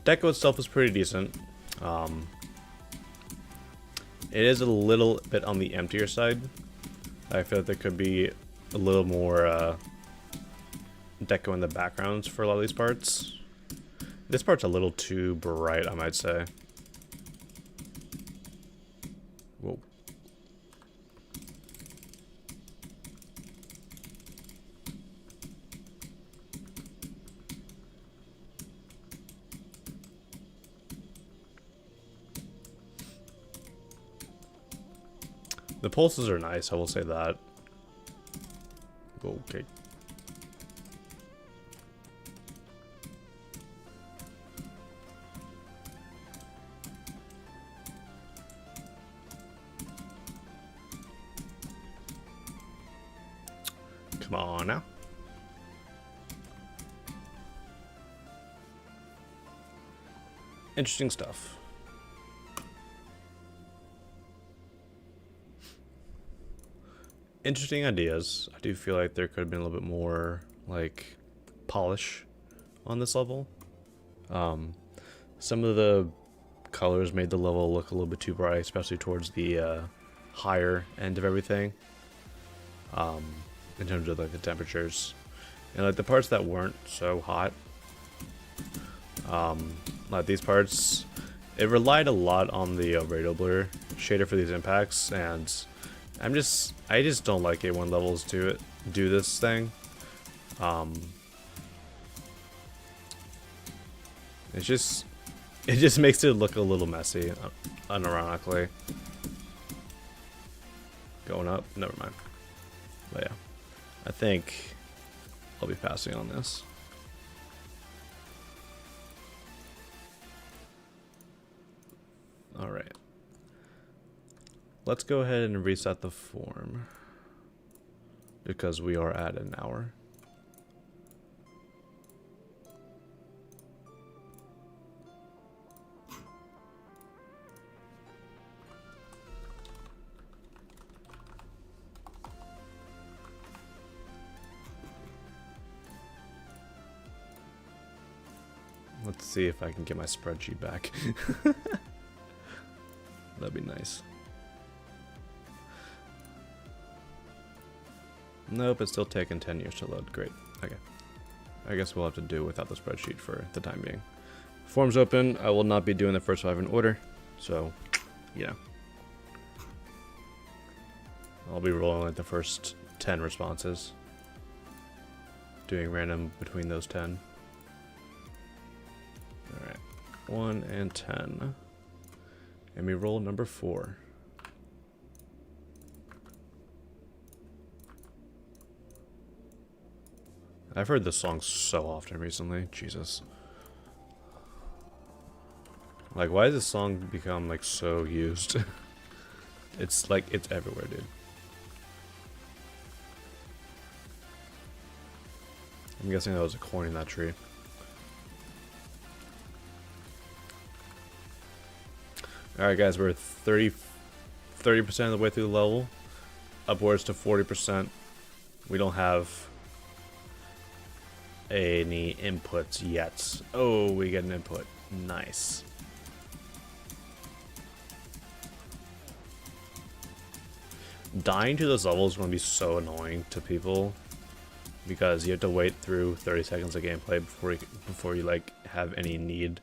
D: Deco itself is pretty decent. It is a little bit on the emptier side. I feel like there could be a little more deco in the backgrounds for a lot of these parts. This part's a little too bright, I might say. Whoa. The pulses are nice, I will say that. Okay. Come on now. Interesting stuff. Interesting ideas. I do feel like there could have been a little bit more like polish on this level. Some of the colors made the level look a little bit too bright, especially towards the higher end of everything. In terms of like the temperatures, and like the parts that weren't so hot, like these parts, it relied a lot on the radio blur shader for these impacts, and I just don't like it when levels do this thing. It just makes it look a little messy, unironically. Going up, never mind. But yeah, I think I'll be passing on this. All right. Let's go ahead and reset the form because we are at an hour. Let's see if I can get my spreadsheet back. That'd be nice. Nope, it's still taking 10 years to load. Great. Okay. I guess we'll have to do without the spreadsheet for the time being. Forms open. I will not be doing the first 5 in order. So, yeah. I'll be rolling like the first 10 responses. Doing random between those 10. Alright. 1 and 10. And we roll number 4. I've heard this song so often recently. Jesus. Like, why has this song become, like, so used? It's, like, it's everywhere, dude. I'm guessing that was a coin in that tree. Alright, guys, we're 30% of the way through the level. Upwards to 40%. We don't have any inputs yet. Oh, we get an input. Nice. Dying to this level is going to be so annoying to people because you have to wait through 30 seconds of gameplay before you like have any need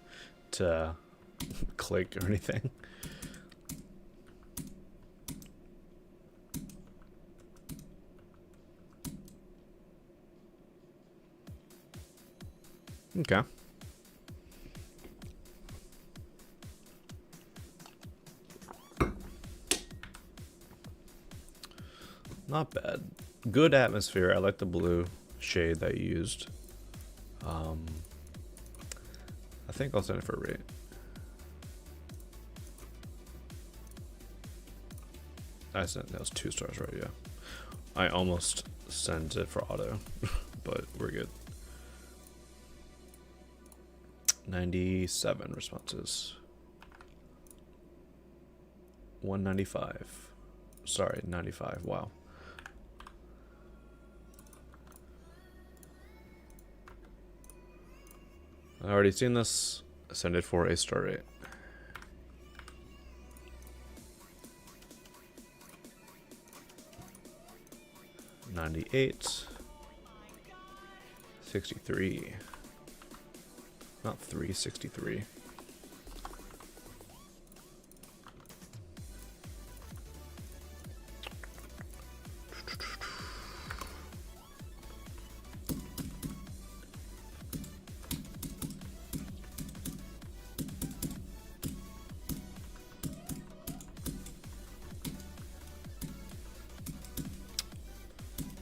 D: to click or anything. Okay. Not bad. Good atmosphere. I like the blue shade that you used. I think I'll send it for a rate. I sent that was 2 stars, right? Yeah. I almost sent it for auto, but we're good. 97 responses. 195. Sorry, 95. Wow. I already seen this. Send it for a star rate. $98. 63. Not 363.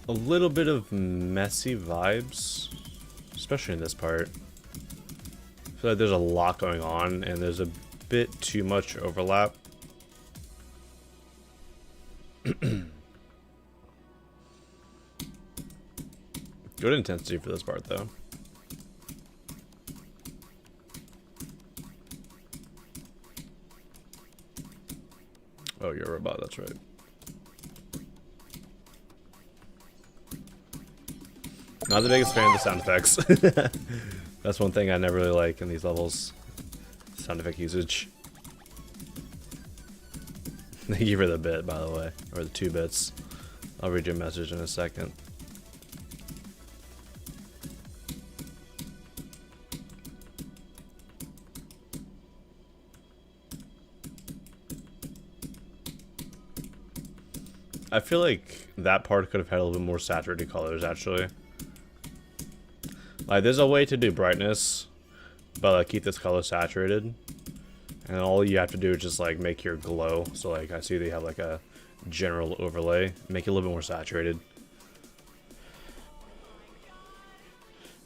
D: A little bit of messy vibes, especially in this part. I feel like there's a lot going on and there's a bit too much overlap. Good intensity for this part though. Oh, you're a robot, that's right. Not the biggest fan of the sound effects. That's one thing I never really like in these levels. Sound effect usage. Thank you for the bit, by the way. Or the 2 bits. I'll read your message in a second. I feel like that part could have had a little bit more saturated colors, actually. Like, there's a way to do brightness, but like keep this color saturated. And all you have to do is just like make your glow. So like I see they have like a general overlay. Make it a little bit more saturated.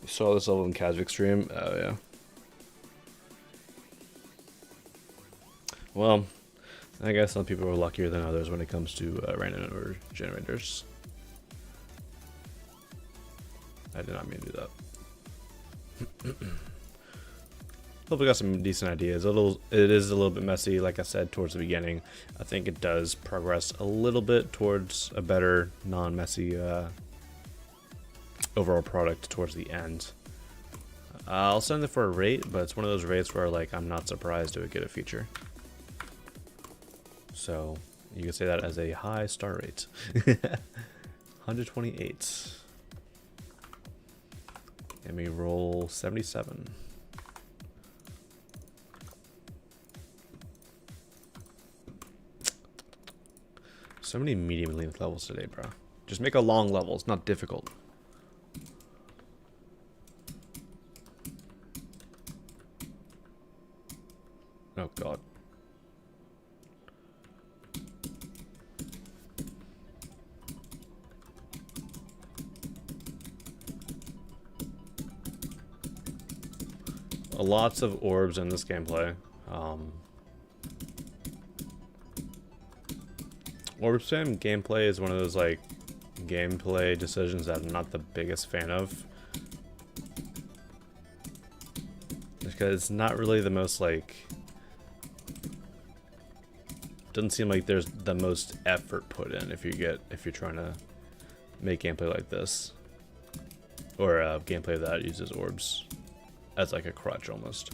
D: You saw this level in Kazvik stream? Oh yeah. Well, I guess some people are luckier than others when it comes to random number generators. I did not mean to do that. Hope we got some decent ideas. It is a little bit messy, like I said, towards the beginning. I think it does progress a little bit towards a better, non-messy overall product towards the end. I'll send it for a rate, but it's one of those rates where like I'm not surprised it would get a feature. So you can say that as a high star rate. 128. Let me roll 77. So many medium length levels today, bro. Just make a long level. It's not difficult. Oh, God. Lots of orbs in this gameplay. Orb spam gameplay is one of those like gameplay decisions that I'm not the biggest fan of, because it's not really the most like, doesn't seem like there's the most effort put in if you're trying to make gameplay like this, or gameplay that uses orbs as like a crutch almost.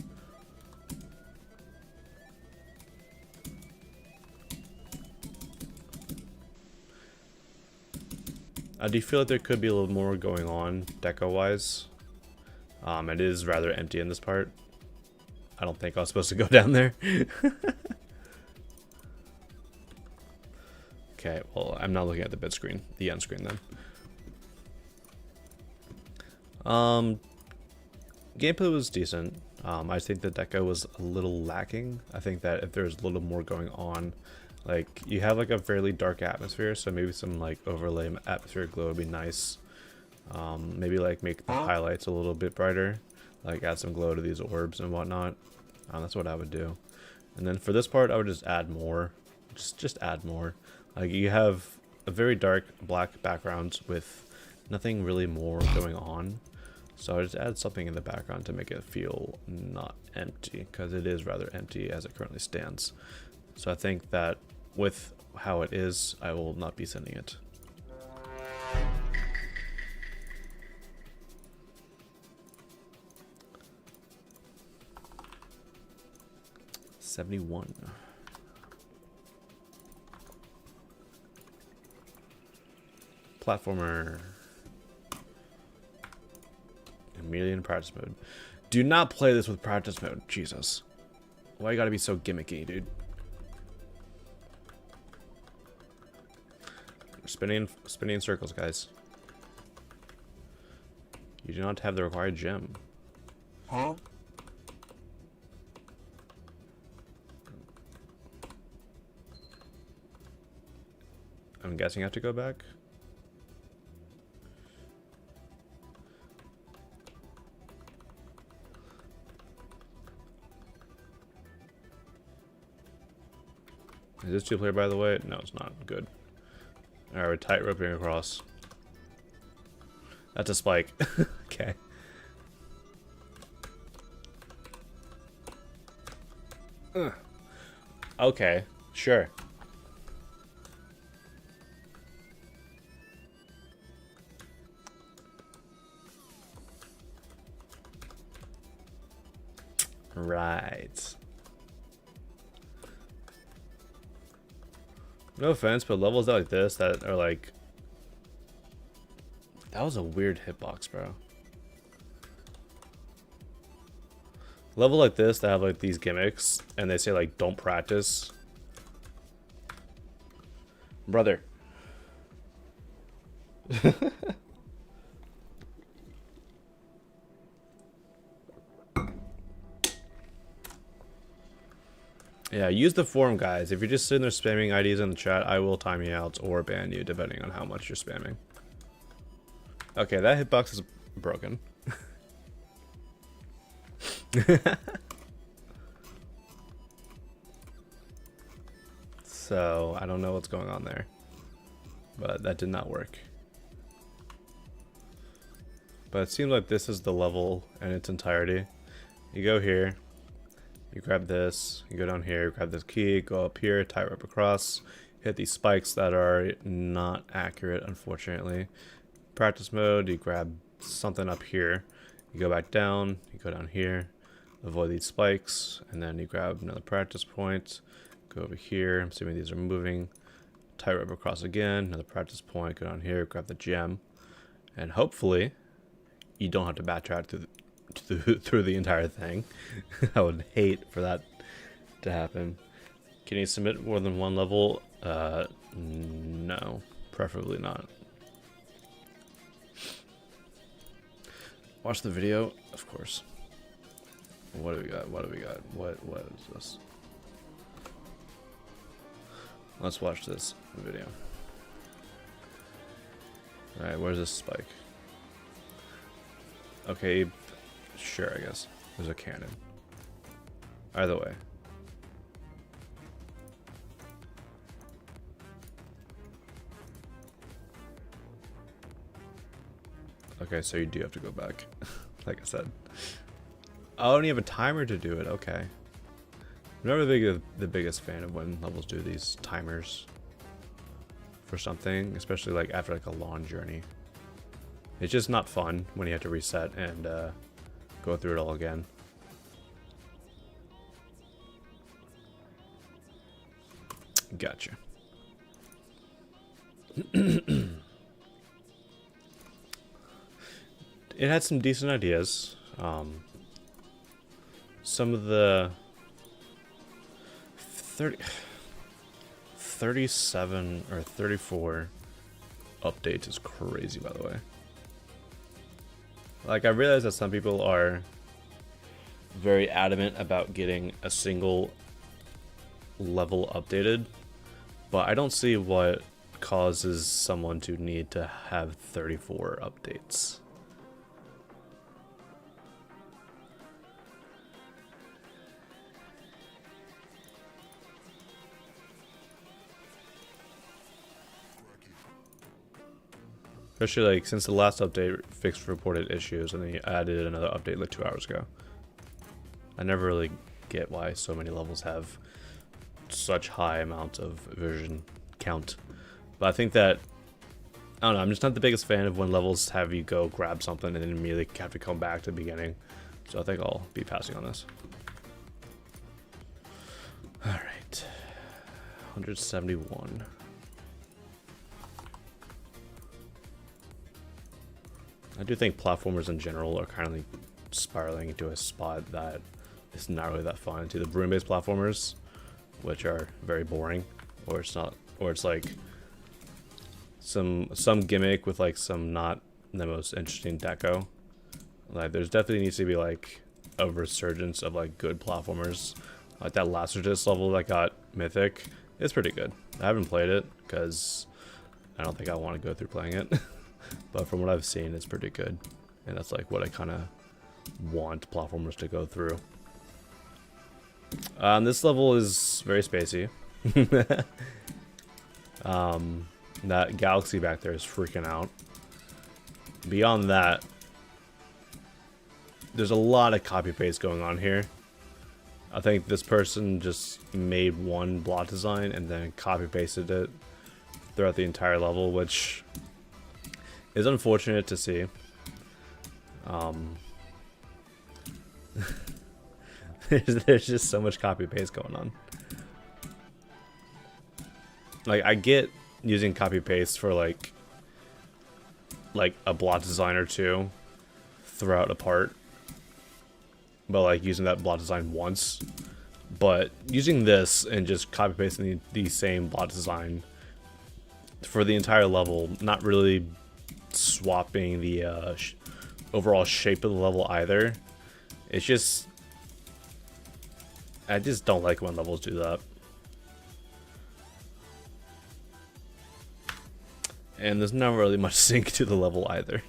D: I do feel like there could be a little more going on deco-wise. It is rather empty in this part. I don't think I was supposed to go down there. Okay, well, I'm not looking at the bid screen, the end screen then. Gameplay was decent. I think the deco was a little lacking. I think that if there's a little more going on, like you have like a fairly dark atmosphere, so maybe some like overlay atmospheric glow would be nice. Maybe like make the highlights a little bit brighter, like add some glow to these orbs and whatnot. That's what I would do. And then for this part, I would just add more. Just add more. Like you have a very dark black background with nothing really more going on. So I just add something in the background to make it feel not empty, because it is rather empty as it currently stands. So I think that with how it is, I will not be sending it. $71. Platformer. Immediately in practice mode. Do not play this with practice mode. Jesus. Why you gotta be so gimmicky, dude? Spinning in circles, guys. You do not have the required gem.
A: Huh?
D: I'm guessing I have to go back. Is this two-player, by the way? No, it's not. Good. Alright, we're tight roping across. That's a spike. Okay. Okay, sure. Right. No offense, but levels like this that are like... That was a weird hitbox, bro. Level like this that have like these gimmicks and they say like don't practice. Brother. Yeah, use the forum, guys. If you're just sitting there spamming IDs in the chat, I will time you out or ban you, depending on how much you're spamming. Okay, that hitbox is broken. So, I don't know what's going on there. But that did not work. But it seems like this is the level in its entirety. You go here. You grab this, you go down here, grab this key, go up here, tie rope across, hit these spikes that are not accurate, unfortunately. Practice mode, you grab something up here, you go back down, you go down here, avoid these spikes, and then you grab another practice point, Go over here. I'm assuming these are moving. Tightrope across again. Another practice point. Go down here. Grab the gem. And hopefully, you don't have to backtrack through the entire thing. I would hate for that to happen. Can you submit more than one level? No. Preferably not. Watch the video? Of course. What do we got? What do we got? What is this? Let's watch this video. Alright, where's this spike? Okay, sure, I guess. There's a cannon. Either way. Okay, so you do have to go back. Like I said. Oh, and you have a timer to do it. Okay. I'm never the biggest fan of when levels do these timers for something, especially like after like a long journey. It's just not fun when you have to reset and go through it all again. Gotcha. It had some decent ideas. Some of the 37 or 34 updates is crazy, by the way. Like, I realize that some people are very adamant about getting a single level updated, but I don't see what causes someone to need to have 34 updates. Especially like since the last update fixed reported issues and then he added another update like 2 hours ago. I never really get why so many levels have such high amounts of version count. But I think that, I don't know, I'm just not the biggest fan of when levels have you go grab something and then immediately have to come back to the beginning. So I think I'll be passing on this. Alright. 171. I do think platformers in general are kind of like spiraling into a spot that is not really that fun. To the broom-based platformers, which are very boring, or it's not, or it's like some gimmick with like some not the most interesting deco. Like there's definitely needs to be like a resurgence of like good platformers. Like that Lazarus level that got mythic, it's pretty good. I haven't played it because I don't think I want to go through playing it. But from what I've seen, it's pretty good. And that's like what I kind of want platformers to go through. This level is very spacey. That galaxy back there is freaking out. Beyond that, there's a lot of copy paste going on here. I think this person just made one block design and then copy pasted it throughout the entire level, which is unfortunate to see. There's just so much copy paste going on. Like I get using copy paste for like a block design or two throughout a part, but like using that block design once, but using this and just copy pasting the same block design for the entire level, not really swapping the overall shape of the level either. It's just, I just don't like when levels do that. And there's not really much sync to the level either.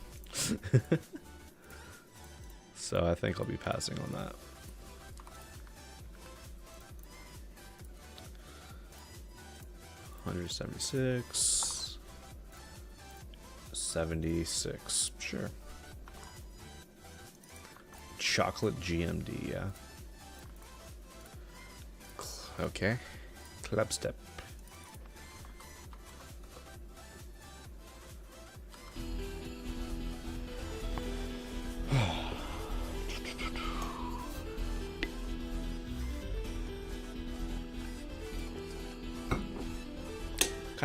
D: So I think I'll be passing on that. $176. 76, sure. Chocolate GMD, yeah. Okay. Club step.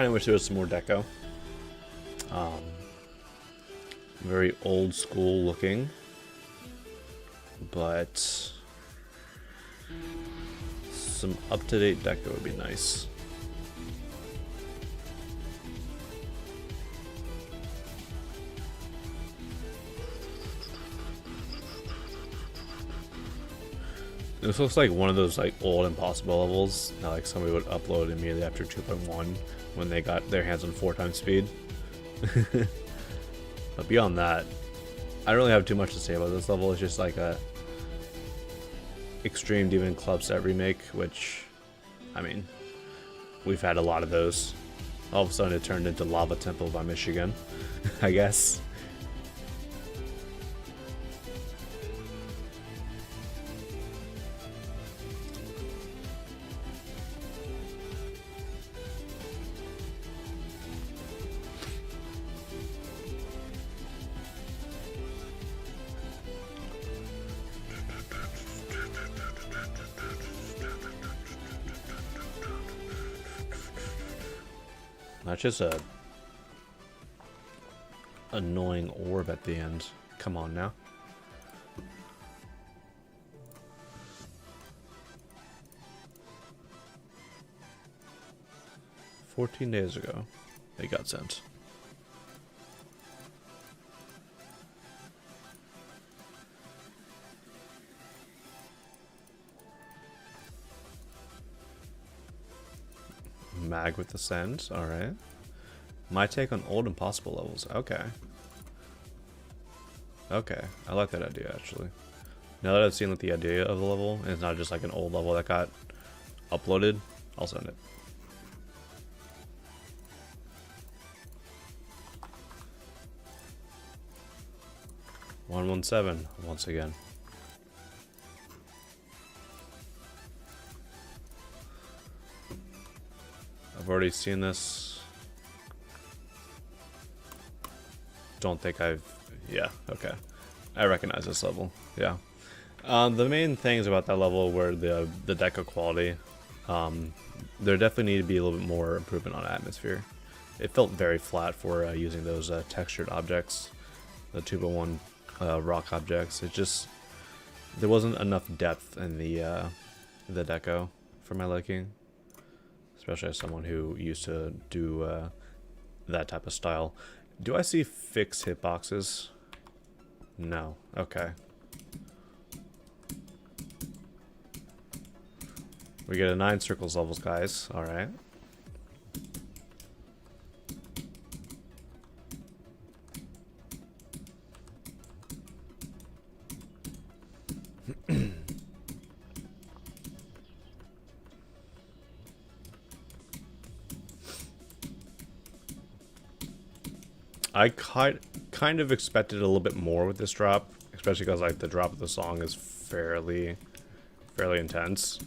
D: kind of wish there was some more deco. Very old school looking, but some up-to-date deco would be nice. This looks like one of those like old Impossible levels that like somebody would upload immediately after 2.1 when they got their hands on 4x speed. But beyond that, I don't really have too much to say about this level. It's just like a Extreme Demon Club Set remake, which, I mean, we've had a lot of those. All of a sudden it turned into Lava Temple by Michigan, I guess. That's just a annoying orb at the end. Come on now. "14 days ago, they got sent." Mag with the send, alright. My take on old Impossible levels, okay. Okay, I like that idea actually. Now that I've seen like the idea of the level, and it's not just like an old level that got uploaded, I'll send it. "117 once again." I've already seen this. Don't think I've... Yeah, okay. I recognize this level, yeah. The main things about that level were the deco quality. There definitely needed to be a little bit more improvement on atmosphere. It felt very flat for using those textured objects, the 2.1 rock objects. It just... There wasn't enough depth in the deco for my liking. Especially as someone who used to do that type of style. Do I see fixed hitboxes? No. Okay. We get a 9 circles levels, guys. Alright. I kind of expected a little bit more with this drop, especially because like the drop of the song is fairly intense.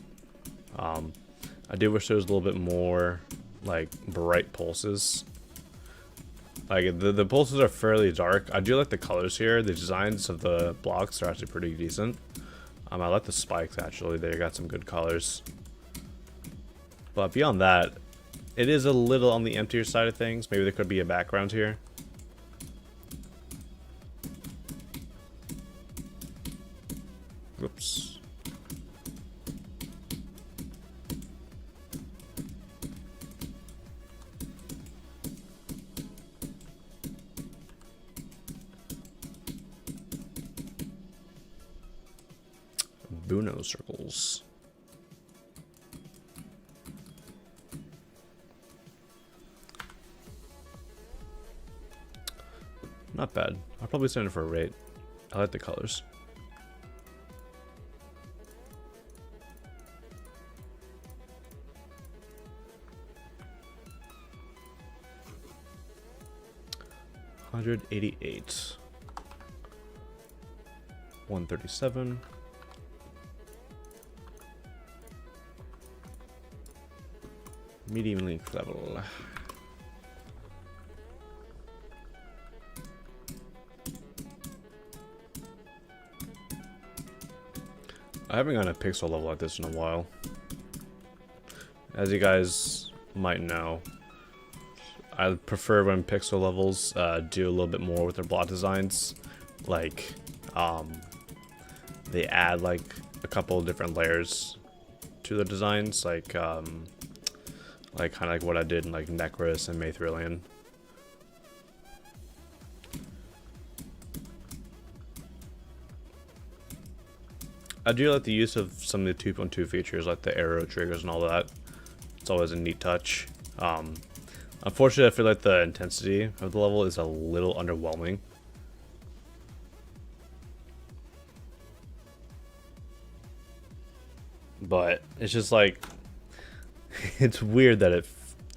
D: I do wish there was a little bit more like bright pulses. Like the pulses are fairly dark. I do like the colors here. The designs of the blocks are actually pretty decent. I like the spikes actually. They got some good colors. But beyond that, it is a little on the emptier side of things. Maybe there could be a background here. Whoops. Buno circles. Not bad. I'll probably send it for a rate. I like the colors. $188. 137. Medium length level. I haven't gotten a pixel level like this in a while. As you guys might know, I prefer when pixel levels do a little bit more with their block designs. Like, they add like a couple of different layers to the designs, like kind of like what I did in like Necros and Maethrillion. I do like the use of some of the 2.2 features, like the arrow triggers and all that. It's always a neat touch. Unfortunately, I feel like the intensity of the level is a little underwhelming. But it's just like, it's weird that it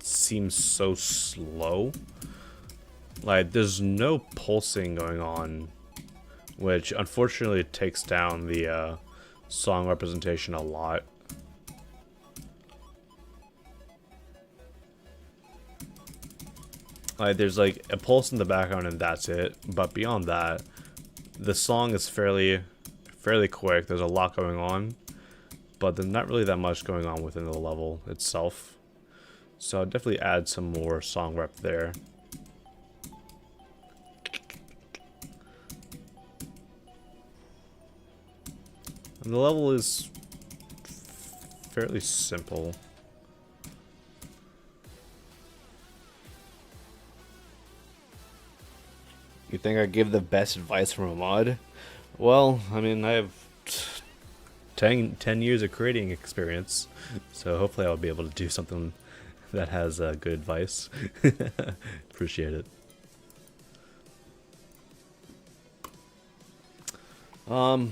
D: seems so slow. Like, there's no pulsing going on, which unfortunately takes down the song representation a lot. Like, there's like a pulse in the background and that's it. But beyond that, the song is fairly quick. There's a lot going on, but there's not really that much going on within the level itself. So I'd definitely add some more song rep there. And the level is fairly simple. You think I give the best advice from a mod? Well, I mean, I have 10 years of creating experience, so hopefully I'll be able to do something that has good advice. Appreciate it. For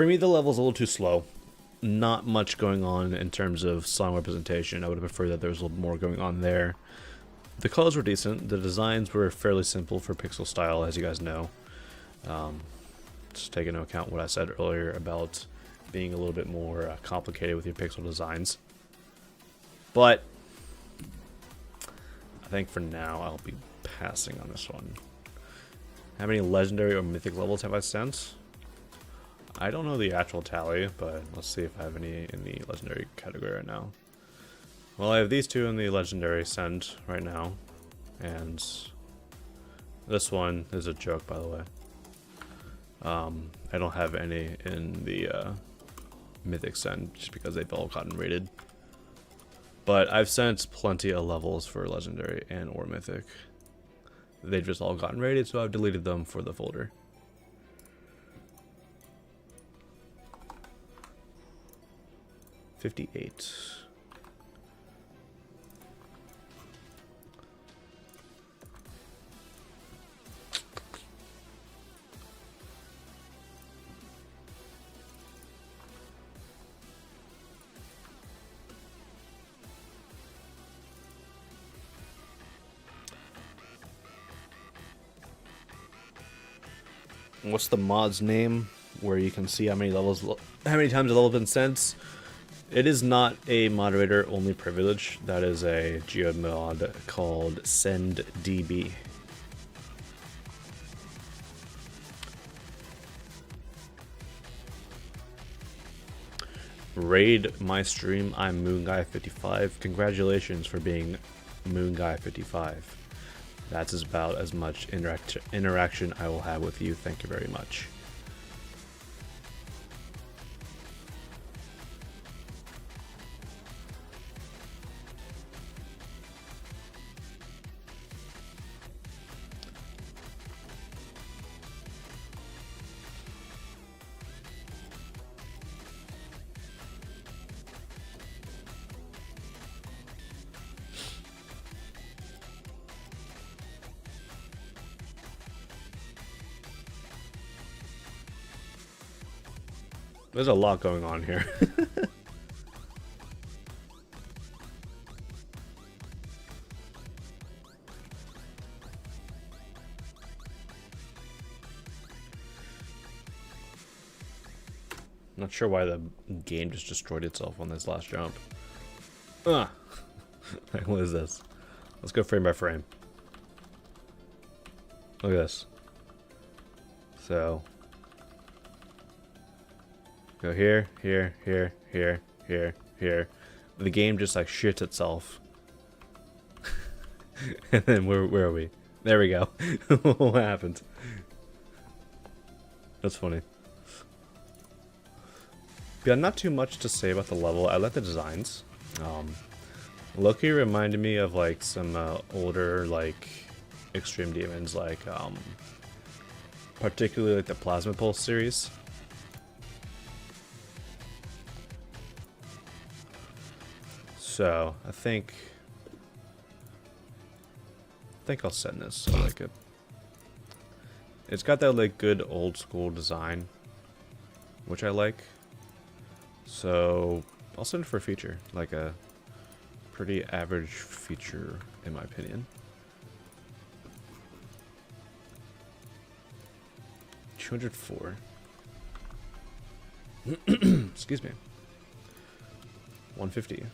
D: me, the level's a little too slow. Not much going on in terms of song representation. I would have preferred that there was a little more going on there. The colors were decent. The designs were fairly simple for pixel style, as you guys know. Just take into account what I said earlier about being a little bit more complicated with your pixel designs. But I think for now I'll be passing on this one. How many legendary or mythic levels have I sent? I don't know the actual tally, but let's see if I have any in the legendary category right now. Well, I have these two in the legendary send right now, and this one is a joke, by the way. I don't have any in the mythic send just because they've all gotten rated. But I've sent plenty of levels for legendary and or mythic. They've just all gotten rated, so I've deleted them for the folder. $58. What's the mod's name where you can see how many times a level has been sent? It is not a moderator only privilege. That is a geode mod called SendDB. Raid my stream. I'm MoonGuy55. Congratulations for being MoonGuy55. That's about as much interaction I will have with you. Thank you very much. There's a lot going on here. Not sure why the game just destroyed itself on this last jump. Ah, what is this? Let's go frame by frame. Look at this. So go here, here, here, here, here, here. The game just like shits itself. And then where are we? There we go. What happened? That's funny. Yeah, not too much to say about the level. I like the designs. Loki reminded me of like some older like Extreme Demons, like particularly like the Plasma Pulse series. So I think I'll send this. I like it. It's got that like good old school design, which I like. So I'll send it for a feature, like a pretty average feature in my opinion. 204. Excuse me. 150.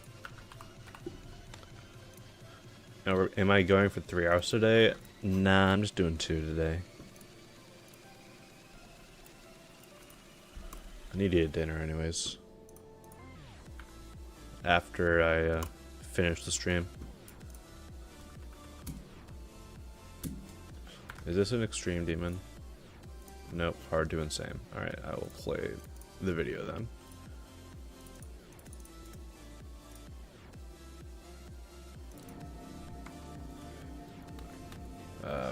D: Now, am I going for 3 hours today? Nah, I'm just doing 2 today. I need to eat dinner anyways. After I finish the stream. Is this an Extreme Demon? Nope, hard to insane. Alright, I will play the video then.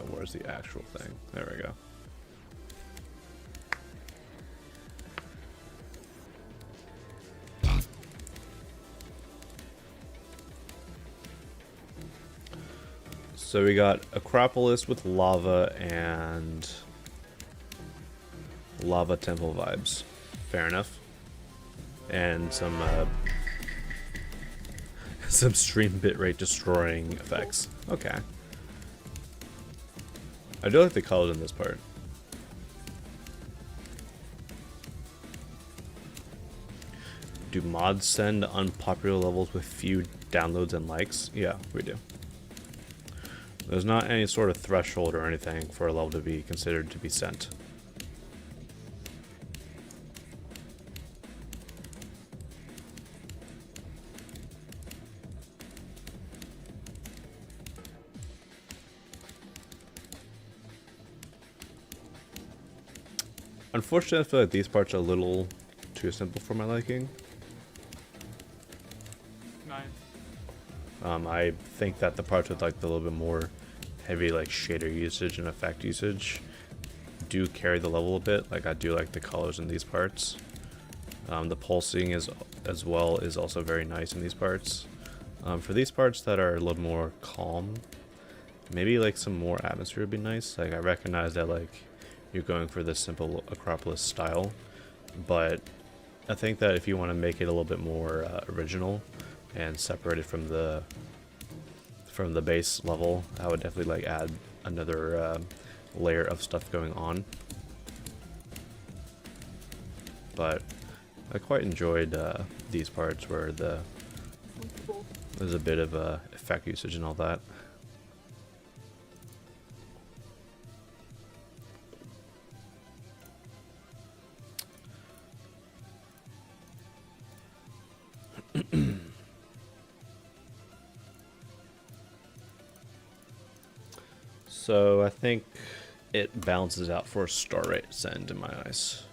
D: Where's the actual thing? There we go. So we got Acropolis with lava and lava temple vibes. Fair enough. And some stream bitrate destroying effects. Okay. I do like the colors in this part. Do mods send unpopular levels with few downloads and likes? Yeah, we do. There's not any sort of threshold or anything for a level to be considered to be sent. Unfortunately, I feel like these parts are a little too simple for my liking.
E: Nice.
D: I think that the parts with like the little bit more heavy like shader usage and effect usage do carry the level a bit. Like I do like the colors in these parts. The pulsing as well is also very nice in these parts. For these parts that are a little more calm, maybe like some more atmosphere would be nice. Like I recognize that like you're going for this simple Acropolis style, but I think that if you want to make it a little bit more original and separated from the base level, I would definitely like add another layer of stuff going on. But I quite enjoyed these parts where there's a bit of effect usage and all that. So I think it balances out for a star rate send in my eyes.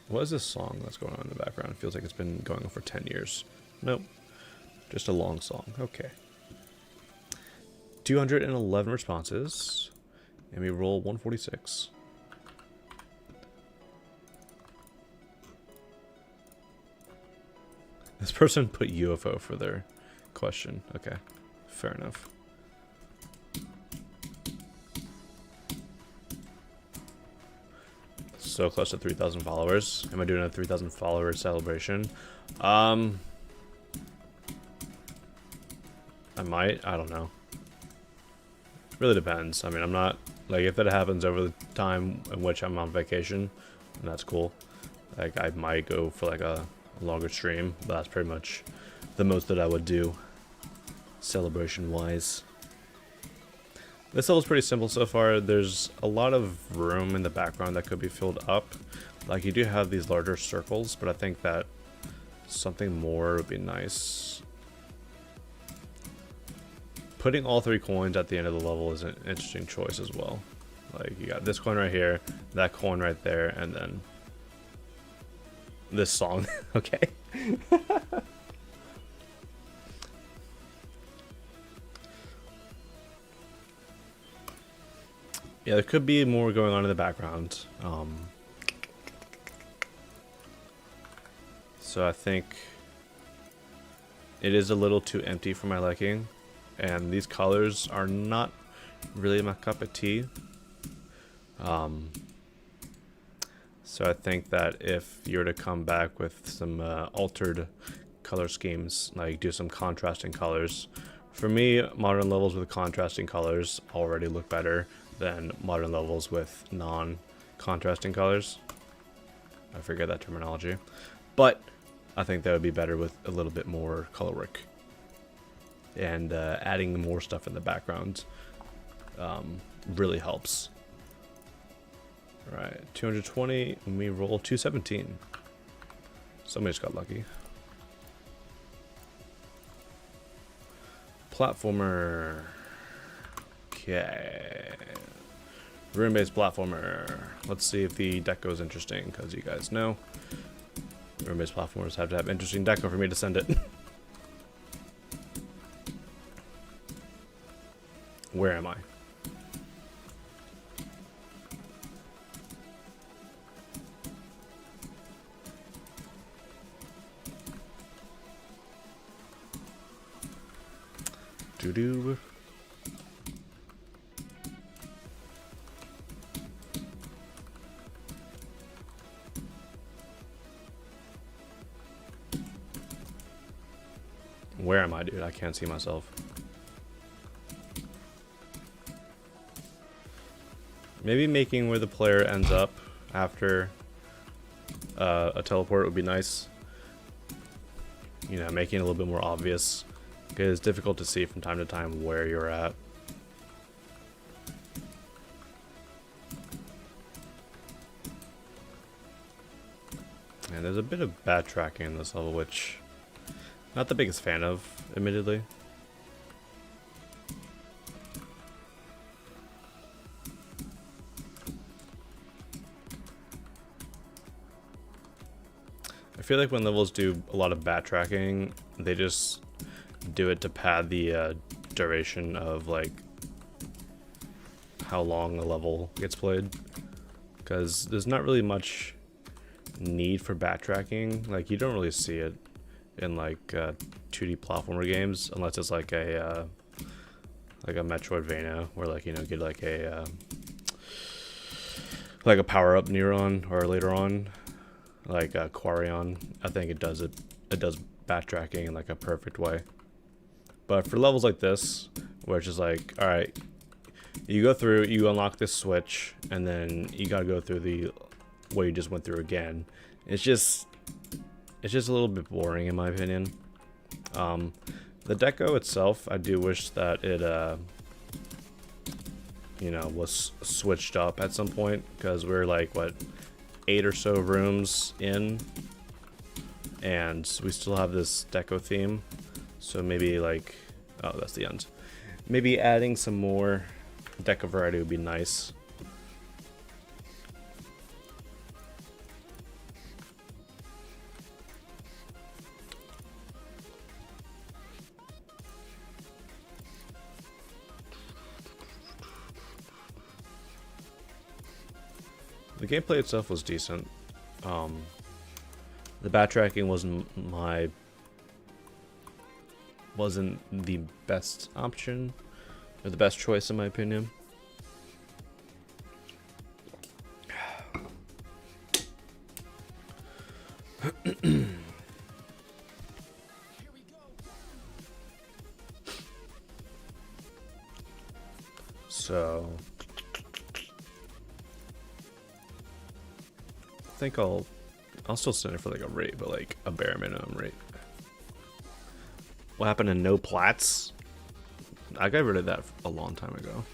D: What is this song that's going on in the background? It feels like it's been going on for 10 years. Nope. Just a long song. Okay. 211 responses. And we roll 146. This person put UFO for their question. Okay. Fair enough. So close to 3,000 followers. Am I doing a 3,000 follower celebration? I might. I don't know. Really depends. I mean, I'm not like if that happens over the time in which I'm on vacation, then that's cool. Like I might go for like a longer stream, but that's pretty much the most that I would do celebration wise. This level's pretty simple so far. There's a lot of room in the background that could be filled up. Like, you do have these larger circles, but I think that something more would be nice. Putting all 3 coins at the end of the level is an interesting choice as well. Like, you got this coin right here, that coin right there, and then this song. Okay. Yeah, there could be more going on in the background. So I think it is a little too empty for my liking, and these colors are not really my cup of tea. So I think that if you were to come back with some altered color schemes, like do some contrasting colors, for me, modern levels with contrasting colors already look better than modern levels with non-contrasting colors. I forget that terminology, but I think that would be better with a little bit more color work and adding more stuff in the background really helps. All right, 220, and we roll 217. Somebody just got lucky. Platformer. Okay. Room-based platformer. Let's see if the deco is interesting, because you guys know room-based platformers have to have interesting deco for me to send it. Where am I? Doo-doo. Where am I, dude? I can't see myself. Maybe making where the player ends up after a teleport would be nice. You know, making it a little bit more obvious. Because it's difficult to see from time to time where you're at. And there's a bit of backtracking in this level, which not the biggest fan of, admittedly. I feel like when levels do a lot of backtracking, they just do it to pad the duration of like how long a level gets played, because there's not really much need for backtracking. Like, you don't really see it in like 2D platformer games unless it's like a Metroidvania where, like, you know, get like a power-up neuron or later on like Quarion. I think it does backtracking in like a perfect way. But for levels like this, where it's just like, all right, you go through, you unlock this switch, and then you gotta go through the what you just went through again. It's just a little bit boring in my opinion. The deco itself, I do wish that it, you know, was switched up at some point, because we're like, what, 8 or so rooms in, and we still have this deco theme. So maybe like, oh, that's the end. Maybe adding some more deco variety would be nice. The gameplay itself was decent. The backtracking wasn't the best option or the best choice in my opinion. So I think I'll still send it for like a rate, but like a bare minimum rate. What happened to no plats? I got rid of that a long time ago.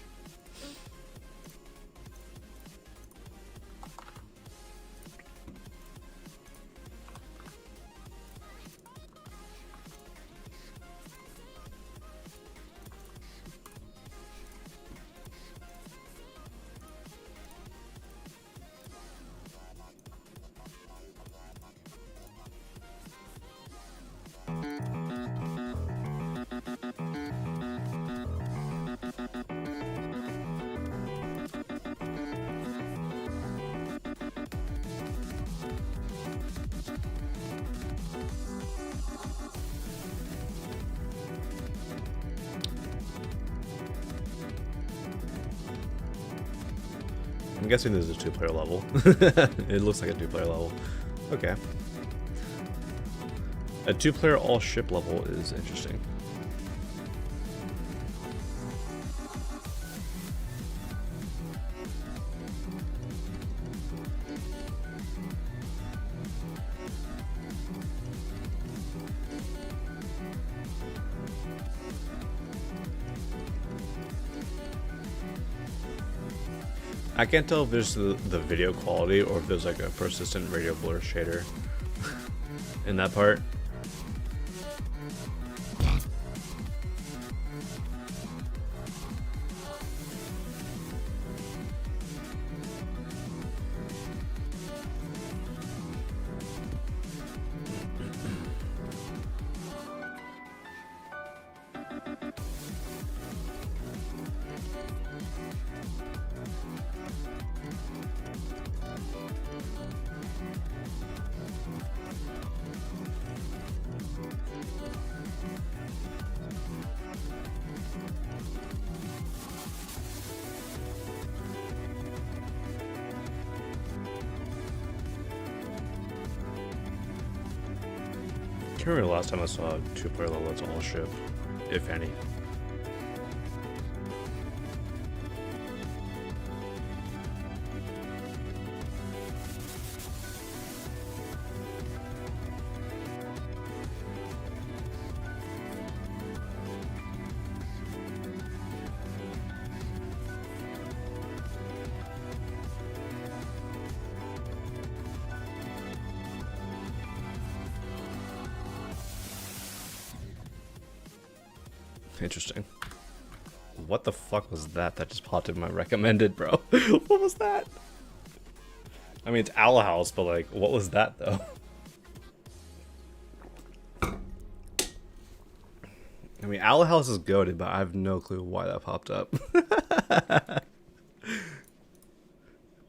D: I'm guessing this is a 2-player level. It looks like a 2-player level. Okay. A 2-player all-ship level is interesting. I can't tell if there's the video quality or if there's like a persistent radio blur shader in that part. I can't remember the last time I saw a 2-player level that's all ship, if any. Interesting. What the fuck was that just popped in my recommended, bro? What was that? I mean, it's Owl House, but like, what was that though? I mean, Owl House is goated, but I have no clue why that popped up.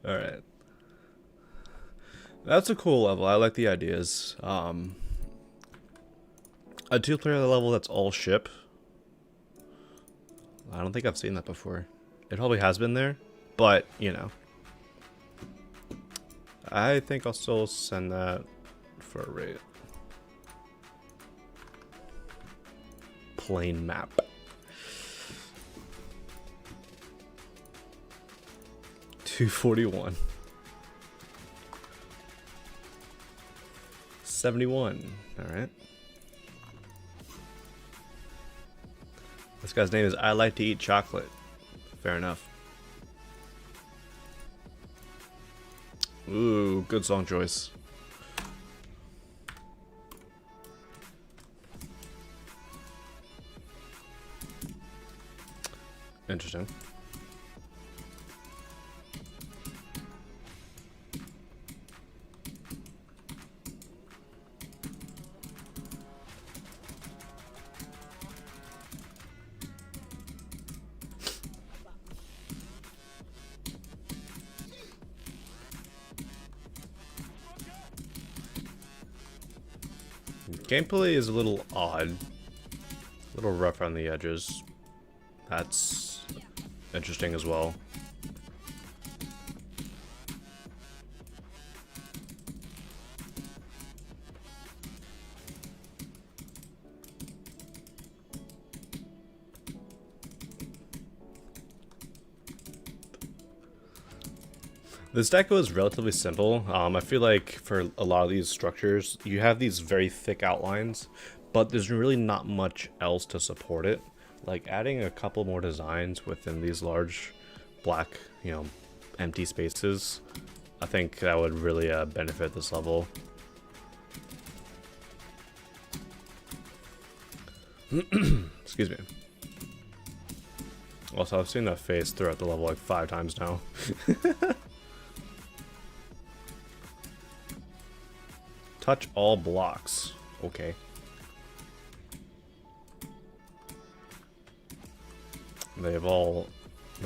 D: Alright. That's a cool level. I like the ideas. A 2-player level that's all ship. I don't think I've seen that before. It probably has been there, but, you know. I think I'll still send that for a rate. Plain map. $241. 71. Alright. This guy's name is I Like to Eat Chocolate. Fair enough. Ooh, good song choice. Interesting. Gameplay is a little odd. A little rough on the edges. That's interesting as well. This deco is relatively simple. I feel like for a lot of these structures, you have these very thick outlines, but there's really not much else to support it. Like adding a couple more designs within these large black, you know, empty spaces, I think that would really benefit this level. Excuse me. Also, I've seen that face throughout the level like 5 times now. Touch all blocks. Okay. The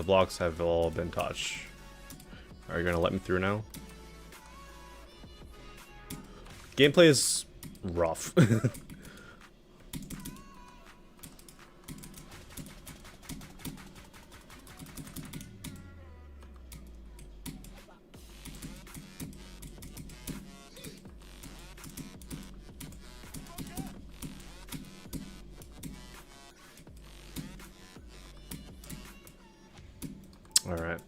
D: blocks have all been touched. Are you gonna let me through now? Gameplay is rough. All right.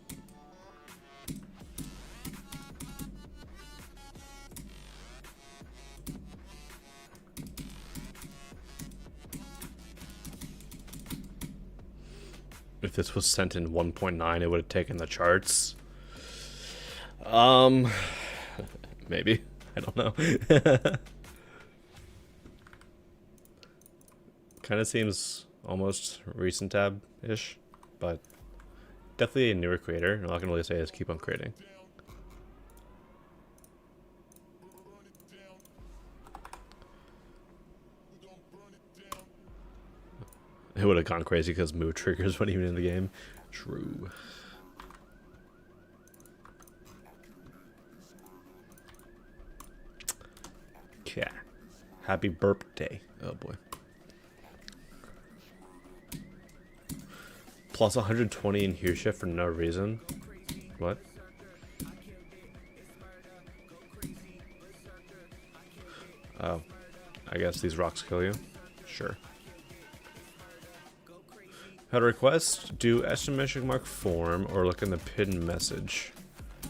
D: If this was sent in 1.9, it would have taken the charts. Maybe. I don't know. Kind of seems almost recent tab-ish, but definitely a newer creator. All I can really say is keep on creating. It would have gone crazy because move triggers weren't even in the game. True. Yeah. Happy burp day. Oh boy. Plus 120 in here shift for no reason. What? Oh. I guess these rocks kill you. Sure. How to request? Do exclamation mark form or look in the pinned message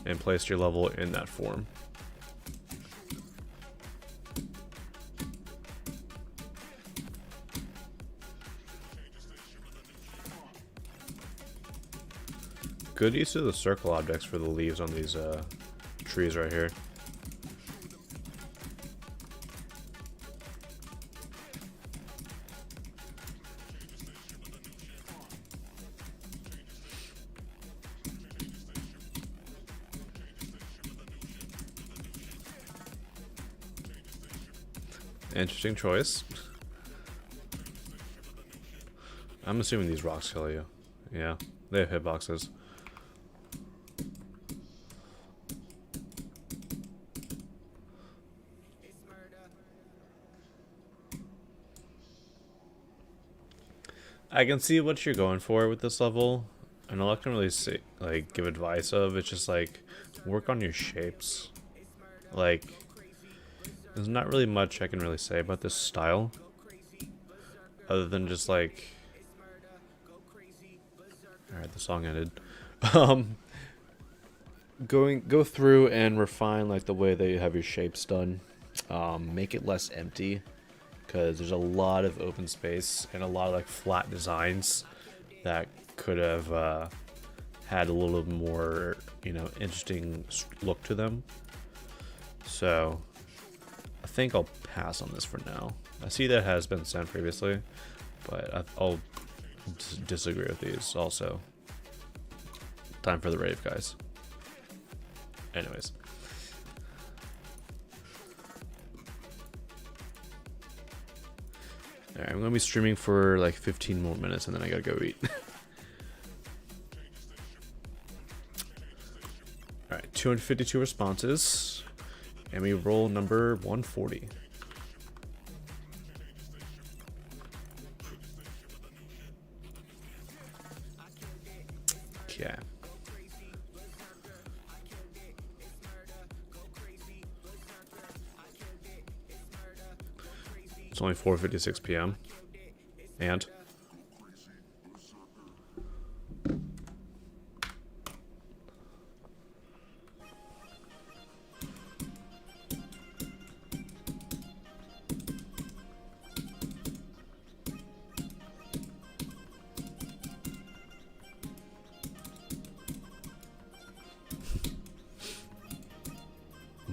D: and place your level in that form. Good use of the circle objects for the leaves on these trees right here. Interesting choice. I'm assuming these rocks kill you. Yeah, they have hitboxes. I can see what you're going for with this level, and all I can really say, like, give advice of, it's just like work on your shapes. Like, there's not really much I can really say about this style, other than just like, all right, the song ended. Go through and refine like the way that you have your shapes done. Make it less empty, because there's a lot of open space and a lot of like flat designs that could have had a little more, you know, interesting look to them. So I think I'll pass on this for now. I see that has been sent previously, but I'll disagree with these also. Time for the rave, guys. Anyways. Alright, I'm gonna be streaming for like 15 more minutes and then I gotta go eat. Alright, 252 responses. And we roll number 140. Okay. It's only 4:56 p.m. And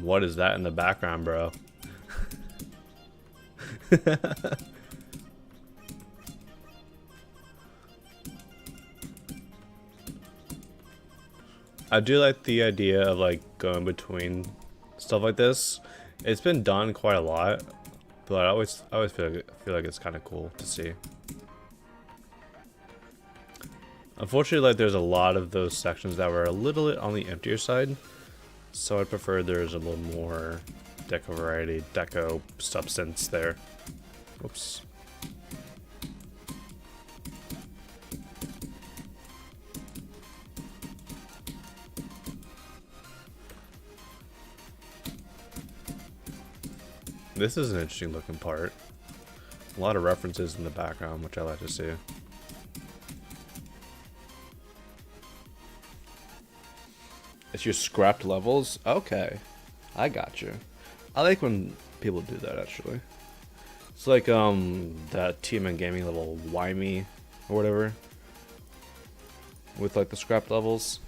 D: what is that in the background, bro? I do like the idea of like going between stuff like this. It's been done quite a lot, but I always feel like it's kind of cool to see. Unfortunately, like there's a lot of those sections that were a little bit on the emptier side, so I prefer there's a little more deco variety, deco substance there. Whoops. This is an interesting looking part. A lot of references in the background, which I like to see. It's your scrapped levels? Okay. I got you. I like when people do that, actually. It's like, that TMN Gaming level, Why Me, or whatever. With, like, the scrapped levels.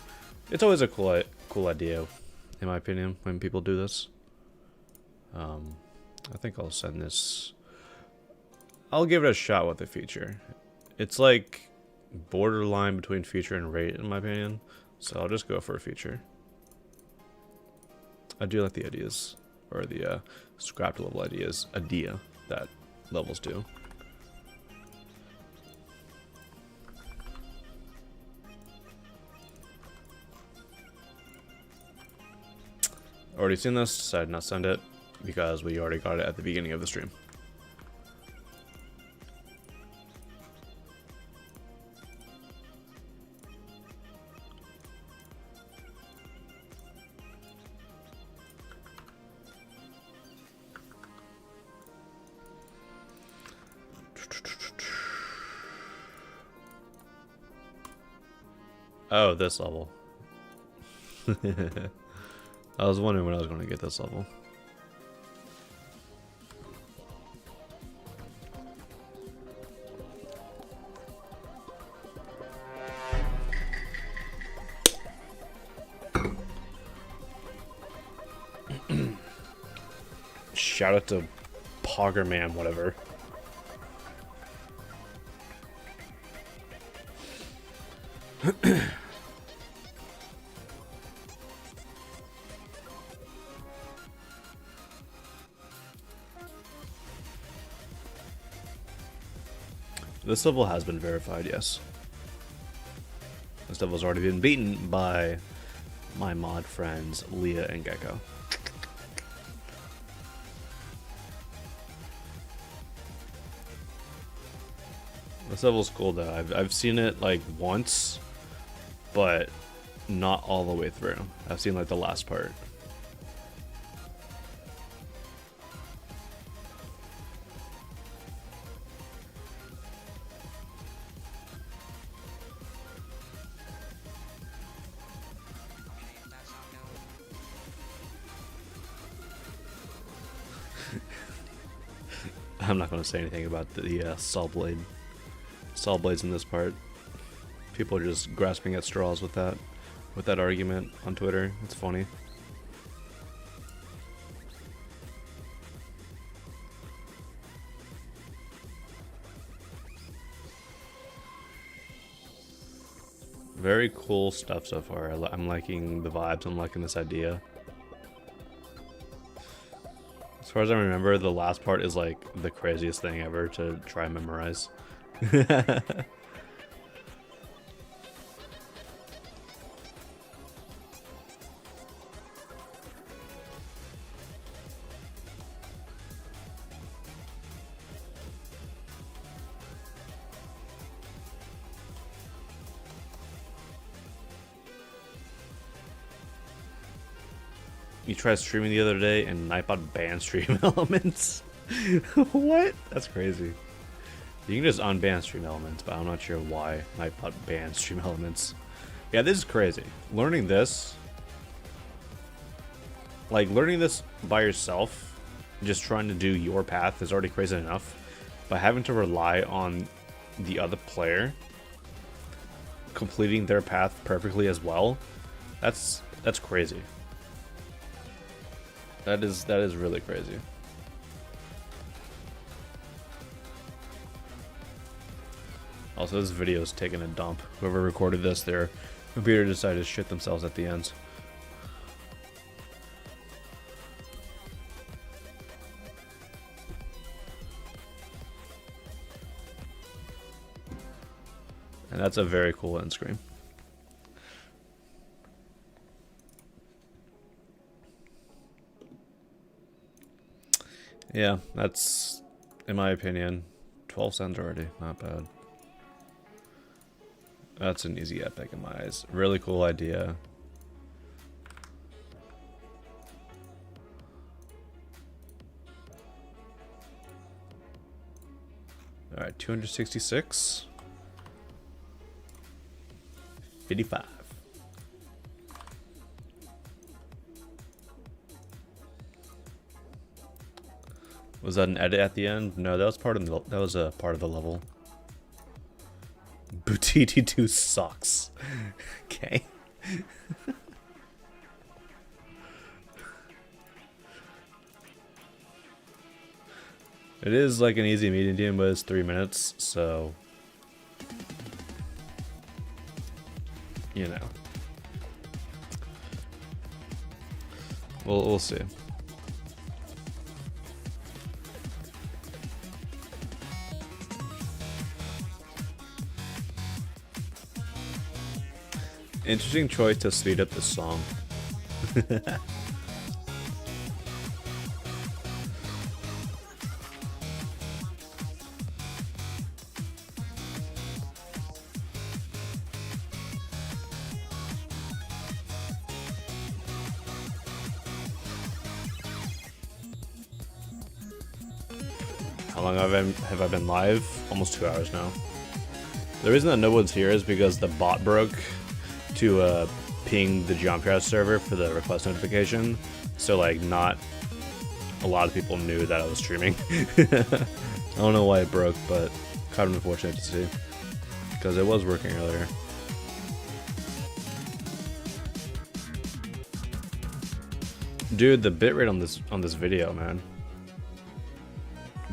D: It's always a cool idea, in my opinion, when people do this. I think I'll send this... I'll give it a shot with the feature. It's like borderline between feature and rate, in my opinion. So I'll just go for a feature. I do like the ideas, or the scrapped level idea that levels do. Already seen this, decided not to send it because we already got it at the beginning of the stream. Oh, this level. I was wondering when I was going to get this level. Shout out to Poggerman, whatever. This level has been verified, yes. This level's already been beaten by my mod friends Leah and Gecko. This level's cool though. I've seen it like once, but not all the way through. I've seen like the last part. I'm not going to say anything about the saw blades in this part. People are just grasping at straws with that argument on Twitter. It's funny. Very cool stuff so far. I'm liking the vibes. I'm liking this idea. As far as I remember, the last part is like the craziest thing ever to try and memorize. You tried streaming the other day and Nightbot banned stream elements. What? That's crazy. You can just unban stream elements, but I'm not sure why Nightbot banned stream elements. Yeah, this is crazy. Learning this, like learning this by yourself, just trying to do your path is already crazy enough. But having to rely on the other player completing their path perfectly as well, that's crazy. That is really crazy. Also, this video is taking a dump. Whoever recorded this, their computer decided to shit themselves at the end. And that's a very cool end screen. Yeah, that's, in my opinion, 12 cents already. Not bad. That's an easy epic in my eyes. Really cool idea. Alright, 266. 55. Was that an edit at the end? No, that was part of that was a part of the level. Boutiti 2 sucks. Okay. It is like an easy meeting team, but it's 3 minutes, so you know. We'll see. Interesting choice to speed up the song. How long have I been live? Almost 2 hours now. The reason that no one's here is because the bot broke to ping the Geometry House server for the request notification. So like not a lot of people knew that I was streaming. I don't know why it broke, but kind of unfortunate to see because it was working earlier. Dude, the bitrate on this video, man.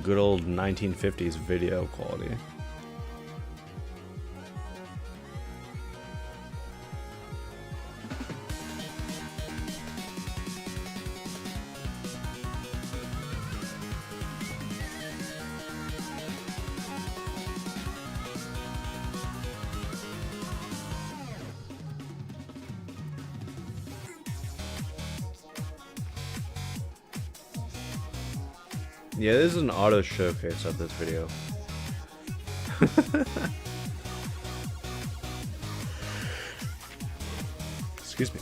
D: Good old 1950s video quality. Yeah, this is an auto showcase of this video. Excuse me.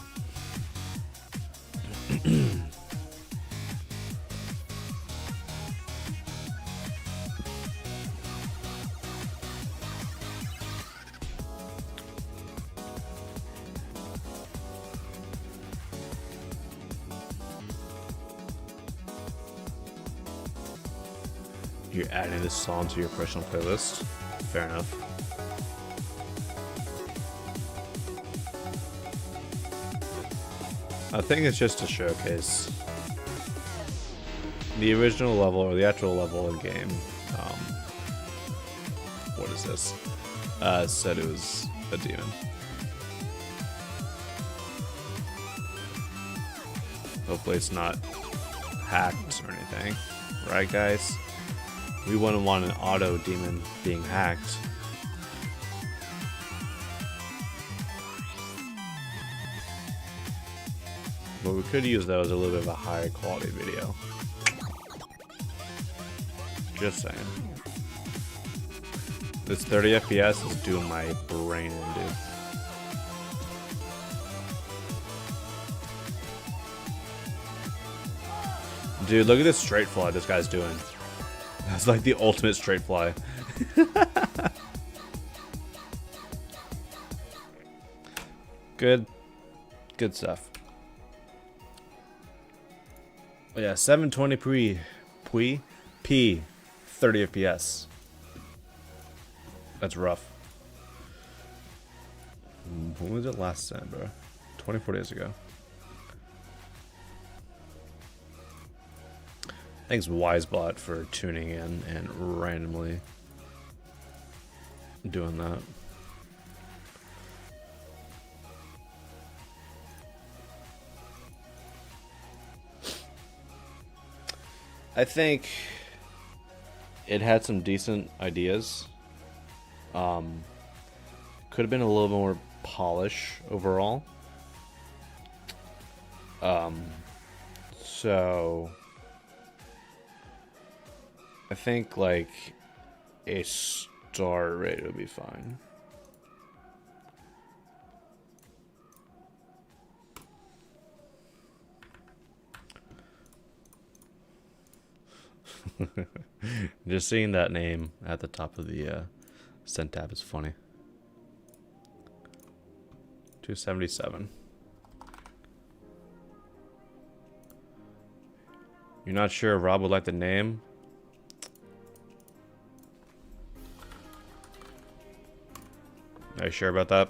D: You're adding this song to your personal playlist. Fair enough. I think it's just a showcase. The original level, or the actual level in game, what is this? Said it was a demon. Hopefully it's not hacked or anything. Right, guys? We wouldn't want an auto demon being hacked. But we could use those a little bit of a higher quality video. Just saying. This 30 FPS is doing my brain in, dude. Dude, look at this straight fly this guy's doing. That's like the ultimate straight fly. Good stuff. But yeah, 720p, 30 FPS. That's rough. When was it last sent, bro? 24 days ago. Thanks Wisebot for tuning in and randomly doing that. I think it had some decent ideas. Could have been a little more polish overall. So I think like a star rate would be fine. Just seeing that name at the top of the send tab is funny. 277. You're not sure if Rob would like the name? Are you sure about that?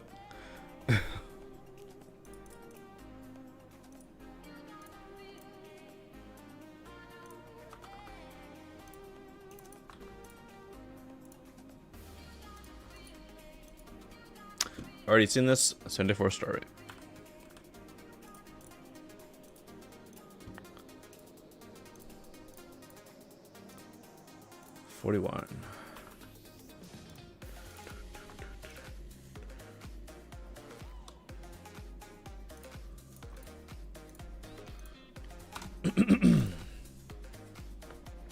D: Already seen this. 74 star rate. $41.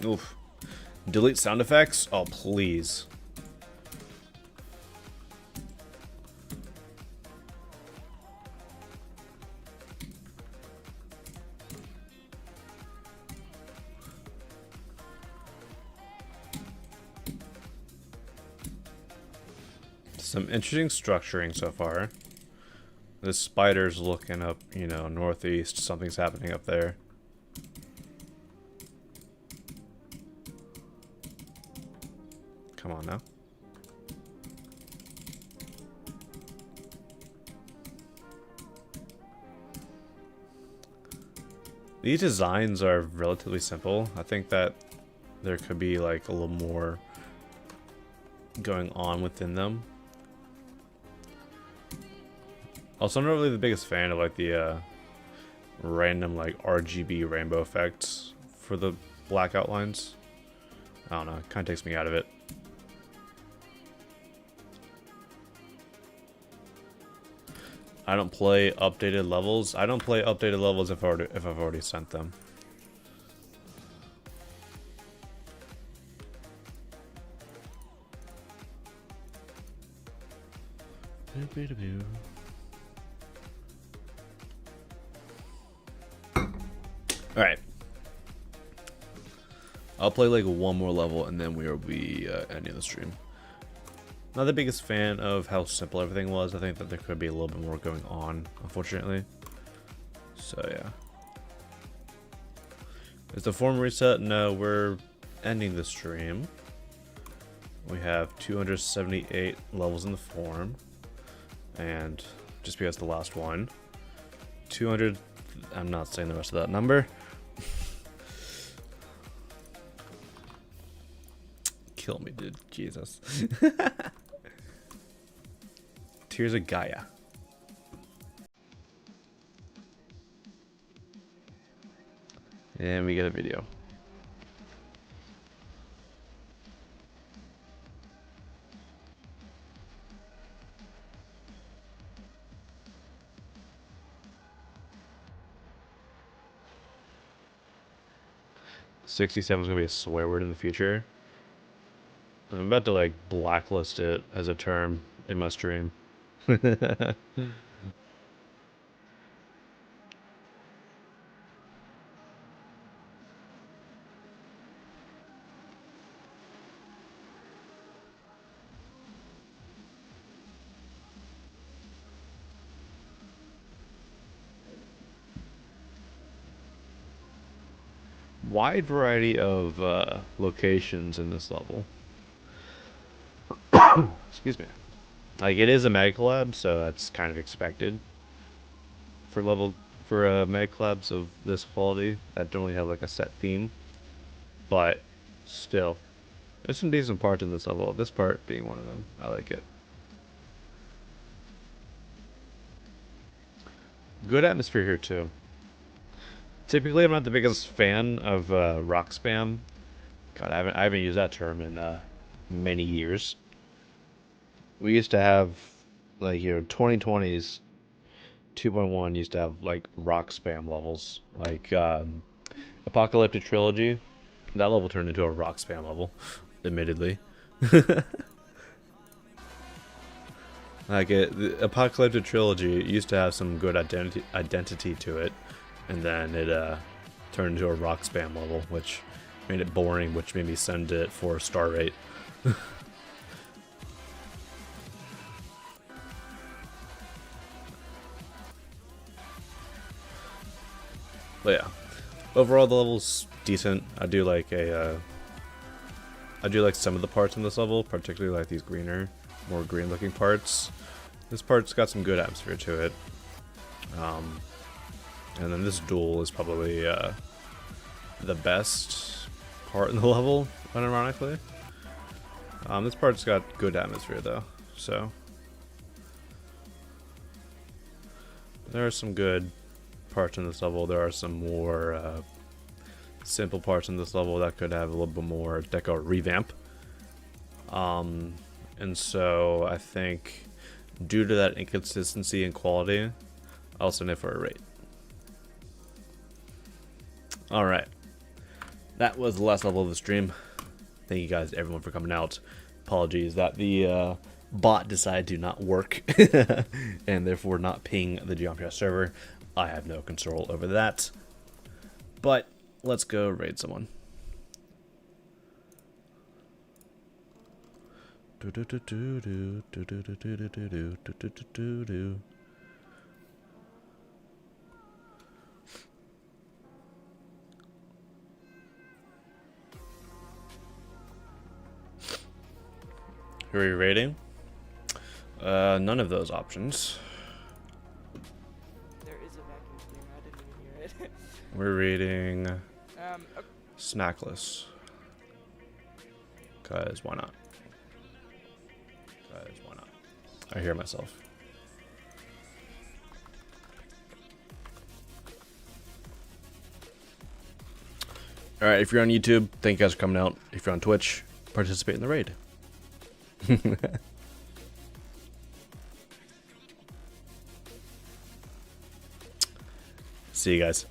D: Oof. Delete sound effects? Oh, please. Some interesting structuring so far. The spider's looking up, you know, northeast. Something's happening up there. Come on now. These designs are relatively simple. I think that there could be like a little more going on within them. Also, I'm not really the biggest fan of like the random like RGB rainbow effects for the black outlines. I don't know, it kind of takes me out of it. I don't play updated levels. I don't play updated levels if I've already sent them. Alright. I'll play like one more level and then we'll be ending the stream. Not the biggest fan of how simple everything was. I think that there could be a little bit more going on, unfortunately. So yeah. Is the form reset? No, we're ending the stream. We have 278 levels in the form. And just because the last one. 200... I'm not saying the rest of that number. Kill me, dude. Jesus. Tears of Gaia. And we get a video. $67 is gonna be a swear word in the future. I'm about to like blacklist it as a term in my stream. Wide variety of locations in this level. Excuse me. Like, it is a Mega Collab, so that's kind of expected for Mega Collabs of this quality that don't really have like a set theme. But still, there's some decent parts in this level. This part being one of them. I like it. Good atmosphere here too. Typically, I'm not the biggest fan of rock spam. God, I haven't used that term in many years. We used to have, like, you know, 2020s 2.1 used to have like rock spam levels, like Apocalyptic Trilogy. That level turned into a rock spam level, admittedly. Like the Apocalyptic Trilogy used to have some good identity to it. And then it turned into a rock spam level, which made it boring, which made me send it for a star rate. But yeah, overall the level's decent. I do like a I do like some of the parts in this level, particularly like these more green looking parts. This part's got some good atmosphere to it. And then this duel is probably the best part in the level, unironically. This part's got good atmosphere though, so there are some good parts in this level. There are some more simple parts in this level that could have a little bit more deco revamp. And so I think due to that inconsistency in quality, I'll send it for a rate. Alright. That was the last level of the stream. Thank you guys, everyone, for coming out. Apologies that the bot decided to not work and therefore not ping the Geometry Dash server. I have no control over that. But let's go raid someone. Who are you raiding? None of those options.
E: There is a vacuum cleaner. I didn't even hear it.
D: We're raiding
E: Okay.
D: Snackless. Cause why not? Cause why not? I hear myself. Alright, if you're on YouTube, thank you guys for coming out. If you're on Twitch, participate in the raid. See you guys.